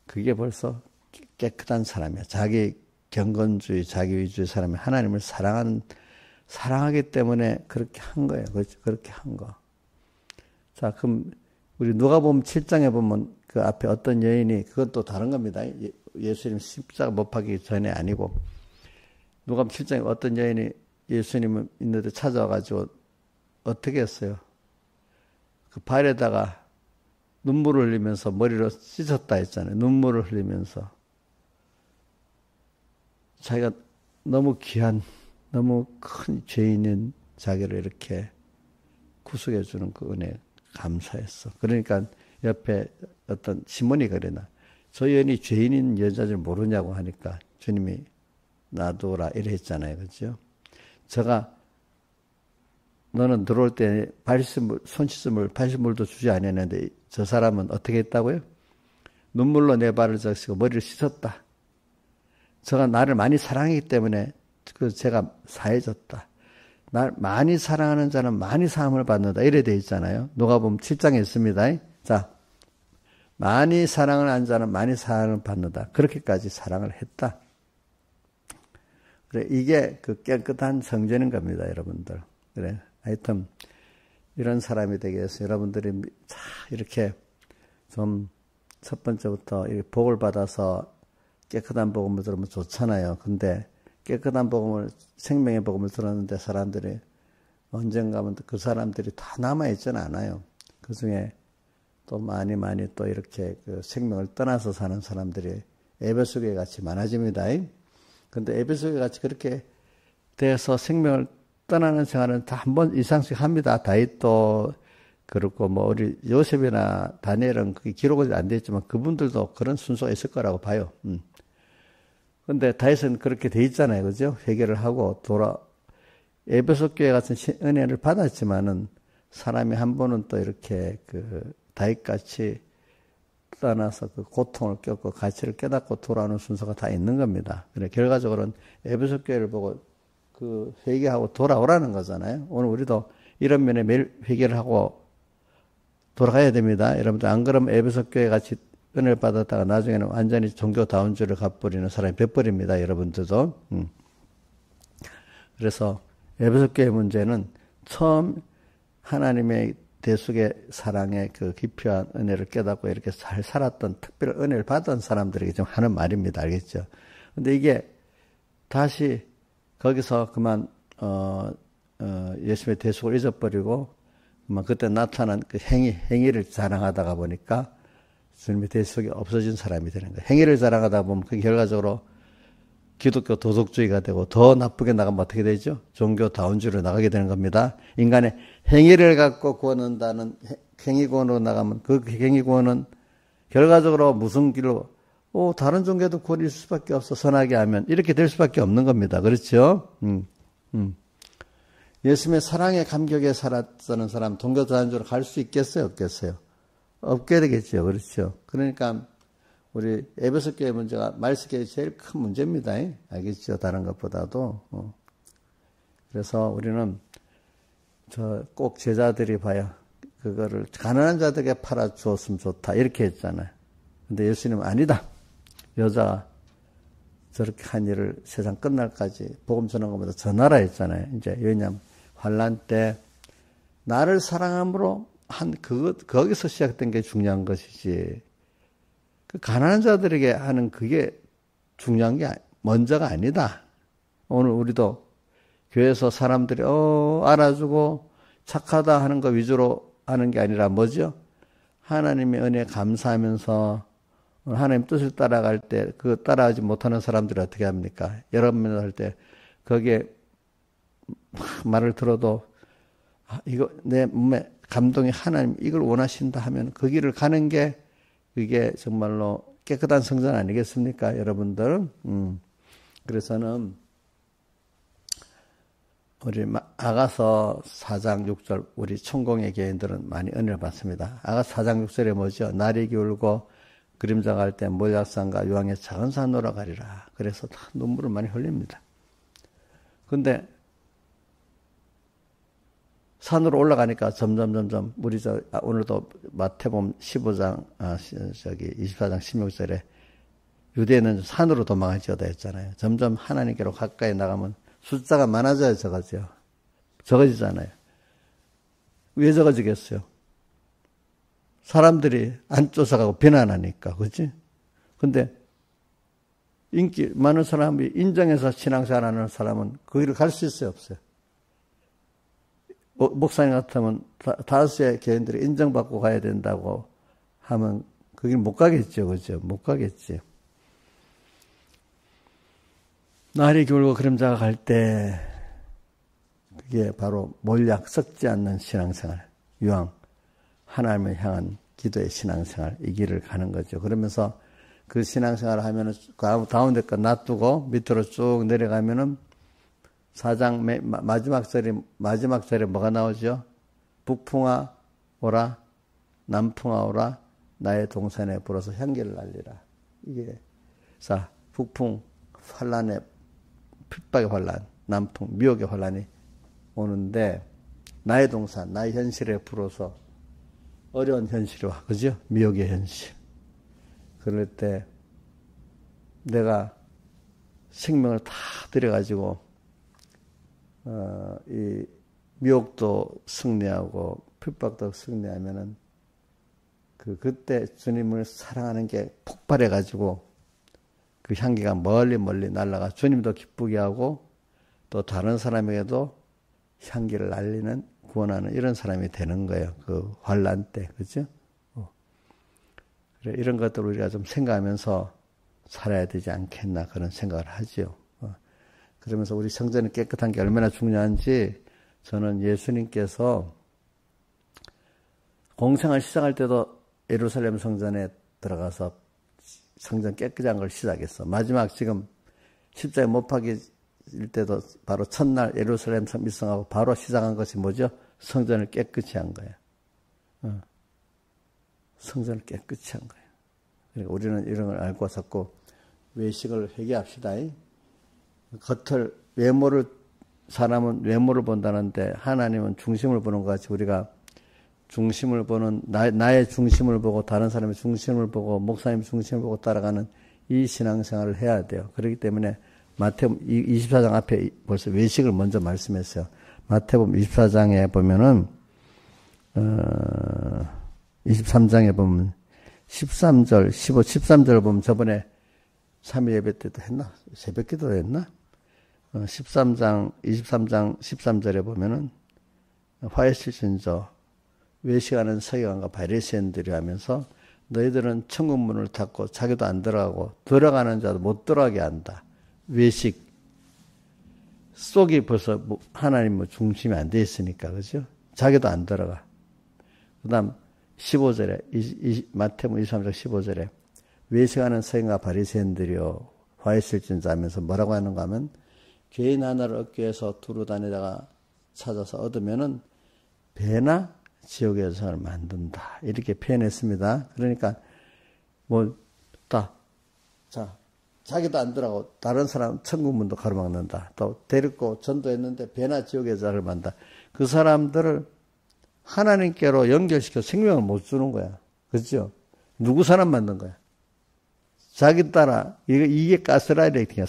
그게 벌써 깨끗한 사람이야. 자기 경건주의, 자기 위주의 사람이 하나님을 사랑하기 때문에 그렇게 한 거예요. 그렇게 한 거. 자, 그럼 우리 누가복음 7장에 보면 그 앞에 어떤 여인이 그건 또 다른 겁니다. 예수님 십자가 못 박기 전에 아니고 누가복음 7장에 어떤 여인이 예수님 있는데 찾아와가지고 어떻게 했어요? 그 발에다가 눈물을 흘리면서 머리로 씻었다 했잖아요. 눈물을 흘리면서. 자기가 너무 귀한, 너무 큰 죄인인 자기를 이렇게 구속해주는 그 은혜 감사했어. 그러니까 옆에 어떤 시몬이 그러나 저 여인이 죄인인 여자를 모르냐고 하니까 주님이 놔두라 이래 했잖아요. 그죠? 제가 너는 들어올 때 손 씻은 물, 발신물도 주지 않았는데 저 사람은 어떻게 했다고요? 눈물로 내 발을 적시고 머리를 씻었다. 저가 나를 많이 사랑하기 때문에 제가 사해졌다. 날 많이 사랑하는 자는 많이 사함을 받는다. 이래 돼 있잖아요. 누가복음 7장에 있습니다. 자, 많이 사랑을 한 자는 많이 사랑을 받는다. 그렇게까지 사랑을 했다. 그래, 이게 그 깨끗한 성전인 겁니다, 여러분들. 그래, 하여튼 이런 사람이 되기 위해서 여러분들이 이렇게 좀 첫 번째부터 복을 받아서 깨끗한 복음을 들으면 좋잖아요. 근데 깨끗한 복음을, 생명의 복음을 들었는데 사람들이 언젠가 하면 그 사람들이 다 남아있지는 않아요. 그 중에 또 많이 또 이렇게 그 생명을 떠나서 사는 사람들이 에베소 교회 같이 많아집니다. 근데 에베소 교회 같이 그렇게 돼서 생명을 떠나는 생활은 다 한 번 이상씩 합니다. 다윗도 그렇고 뭐 우리 요셉이나 다니엘은 그게 기록은 안 돼 있지만 그분들도 그런 순서가 있을 거라고 봐요. 근데 다윗은 그렇게 돼 있잖아요. 그죠? 회개를 하고 에베소 교회 같은 은혜를 받았지만은 사람이 한 번은 또 이렇게 그 다윗같이 떠나서 그 고통을 겪고 가치를 깨닫고 돌아오는 순서가 다 있는 겁니다. 그래 결과적으로는 에베소 교회를 보고 그 회개하고 돌아오라는 거잖아요. 오늘 우리도 이런 면에 매일 회개를 하고 돌아가야 됩니다. 여러분들 안 그러면 에베소 교회 같이 은혜를 받았다가 나중에는 완전히 종교다운 줄을 갚버리는 사람이 돼버립니다. 여러분들도. 그래서 에베소 교회 문제는 처음 하나님의 대속의 사랑의 그 깊이한 은혜를 깨닫고 이렇게 잘 살았던 특별한 은혜를 받은 사람들에게 좀 하는 말입니다. 알겠죠? 근데 이게 다시 거기서 그만 예수님의 대속을 잊어버리고 그때 나타난 그 행위를 자랑하다가 보니까 주님의 대속이 없어진 사람이 되는 거예요. 행위를 자랑하다 보면 그 결과적으로 기독교 도덕주의가 되고 더 나쁘게 나가면 어떻게 되죠? 종교다운주의로 나가게 되는 겁니다. 인간의 행위를 갖고 구원한다는 행위구원으로 나가면 그 행위구원은 결과적으로 무슨 길로 다른 종교도 구원일 수밖에 없어. 선하게 하면 이렇게 될 수밖에 없는 겁니다. 그렇죠? 예수님의 사랑의 감격에 살았던 사람 종교다운주의로 갈 수 있겠어요? 없겠어요? 없게 되겠죠. 그렇죠? 그러니까 우리 에베소 교회 문제가 말씀교회의 제일 큰 문제입니다. 알겠죠? 다른 것보다도. 그래서 우리는 꼭 제자들이 봐야 그거를 가난한 자들에게 팔아 주었으면 좋다. 이렇게 했잖아요. 근데 예수님은 아니다. 여자가 저렇게 한 일을 세상 끝날까지 복음 전하는 것보다 저 나라 했잖아요. 이제 왜냐하면 환란 때 나를 사랑함으로 거기서 시작된 게 중요한 것이지. 그 가난한 자들에게 하는 그게 중요한 게 먼저가 아니다. 오늘 우리도 교회에서 사람들이 알아주고 착하다 하는 거 위주로 하는 게 아니라 뭐죠? 하나님의 은혜에 감사하면서 하나님 뜻을 따라갈 때 그 따라하지 못하는 사람들이 어떻게 합니까? 여러 명 할 때 거기에 말을 들어도 이거 내 몸에 감동이 하나님 이걸 원하신다 하면 그 길을 가는 게 그게 정말로 깨끗한 성전 아니겠습니까? 여러분들. 그래서는 우리 아가서 4장 6절 우리 천공의 교인들은 많이 은혜를 받습니다. 아가서 4장 6절에 뭐죠? 날이 기울고 그림자 갈 때 모략산과 유황의 작은 산으로 가리라. 그래서 다 눈물을 많이 흘립니다. 근데 산으로 올라가니까 점점 우리 오늘도 마태복음 15장 24장 16절에 유대인은 산으로 도망할지어다 했잖아요. 점점 하나님께로 가까이 나가면 숫자가 많아져야 적어지잖아요. 왜 적어지겠어요? 사람들이 안 쫓아가고 비난하니까, 그렇지? 근데 인기 많은 사람이 인정해서 신앙생활하는 사람은 그 길을 갈 수 있어요, 없어요? 목사님 같으면 다수의 교인들이 인정받고 가야 된다고 하면 그 길 못 가겠죠, 그죠? 못 가겠지. 날이 겨울고 그림자가 갈 때 그게 바로 몰약 썩지 않는 신앙생활, 유황, 하나님을 향한 기도의 신앙생활, 이 길을 가는 거죠. 그러면서 그 신앙생활을 하면은 가운데 거 놔두고 밑으로 쭉 내려가면은 4장 마지막 절에 뭐가 나오죠? 북풍아 오라, 남풍아 오라, 나의 동산에 불어서 향기를 날리라. 이게 북풍 환란의 핍박의 환란, 남풍 미혹의 환란이 오는데 나의 동산, 나의 현실에 불어서 어려운 현실이 와, 그죠? 미혹의 현실. 그럴 때 내가 생명을 다 들여가지고 이 미혹도 승리하고 핍박도 승리하면은 그때 주님을 사랑하는 게 폭발해가지고 그 향기가 멀리 날아가 주님도 기쁘게 하고 또 다른 사람에게도 향기를 날리는 구원하는 이런 사람이 되는 거예요. 그 환란 때, 그죠? 그래, 이런 것들을 우리가 좀 생각하면서 살아야 되지 않겠나 그런 생각을 하지요. 그러면서 우리 성전이 깨끗한 게 얼마나 중요한지 저는 예수님께서 공생을 시작할 때도 예루살렘 성전에 들어가서 성전 깨끗한 걸 시작했어. 마지막 지금 십자가에 못 박힐 때도 바로 첫날 예루살렘 밀성하고 바로 시작한 것이 뭐죠? 성전을 깨끗이 한 거야. 성전을 깨끗이 한 거야. 그러니까 우리는 이런 걸 알고 자꾸 외식을 회개합시다. 사람은 외모를 본다는데 하나님은 중심을 보는 것 같이 우리가 중심을 보는, 나의 중심을 보고 다른 사람의 중심을 보고 목사님 중심을 보고 따라가는 이 신앙생활을 해야 돼요. 그렇기 때문에 마태복음 24장 앞에 벌써 외식을 먼저 말씀했어요. 마태복음 24장에 보면은 23장에 보면 13절, 13절 보면 저번에 3일 예배 때도 했나? 새벽 기도 했나? 23장 13절에 보면은 화해실신저 외식하는 서기관과 바리새인들이 하면서 너희들은 천국 문을 닫고 자기도 안 들어가고 들어가는 자도 못 들어가게 한다. 외식 속이 벌써 하나님 중심이 안 돼 있으니까, 그죠? 자기도 안 들어가. 그 다음 15절에 마태복음 23장 15절에 외식하는 서기관과 바리새인들이요 화해실진자 하면서 뭐라고 하는가 하면 개인 하나를 얻기 위해서 두루 다니다가 찾아서 얻으면은 배나 지옥의 여성을 만든다. 이렇게 표현했습니다. 그러니까 자기도 안 들어가고 다른 사람 천국문도 가로막는다. 또 데리고 전도했는데 배나 지옥의 여자를 만든다. 그 사람들을 하나님께로 연결시켜 생명을 못 주는 거야. 그렇죠? 누구 사람 만든 거야? 자기 따라 이게 가스라이팅이야.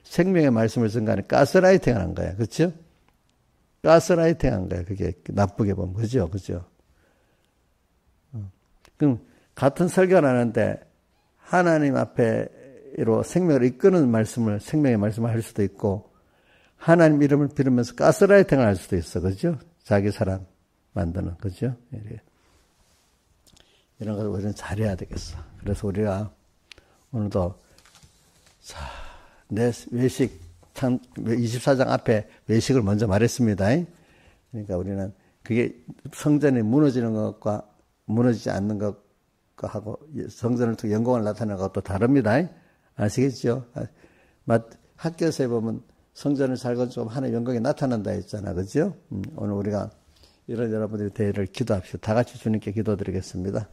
생명의 말씀을 전가하는 가스라이팅 하는 거야. 그렇죠? 가스라이팅 한 거야. 그게 나쁘게 보면. 그죠? 그죠? 그럼 같은 설교를 하는데 하나님 앞에로 생명을 이끄는 말씀을, 생명의 말씀을 할 수도 있고 하나님 이름을 빌으면서 가스라이팅을 할 수도 있어. 그죠? 자기 사람 만드는. 그죠? 이런 걸 우리는 잘해야 되겠어. 그래서 우리가 오늘도 내 외식 24장 앞에 외식을 먼저 말했습니다. 그러니까 우리는 그게 성전이 무너지는 것과 무너지지 않는 것하고 성전을 통해 영광을 나타내는 것도 다릅니다. 아시겠죠? 학교에서 보면 성전을 잘 건축하면 하나님의 영광이 나타난다 했잖아. 그죠? 오늘 우리가 이런 여러분들의 대회를 기도합시다. 다 같이 주님께 기도드리겠습니다.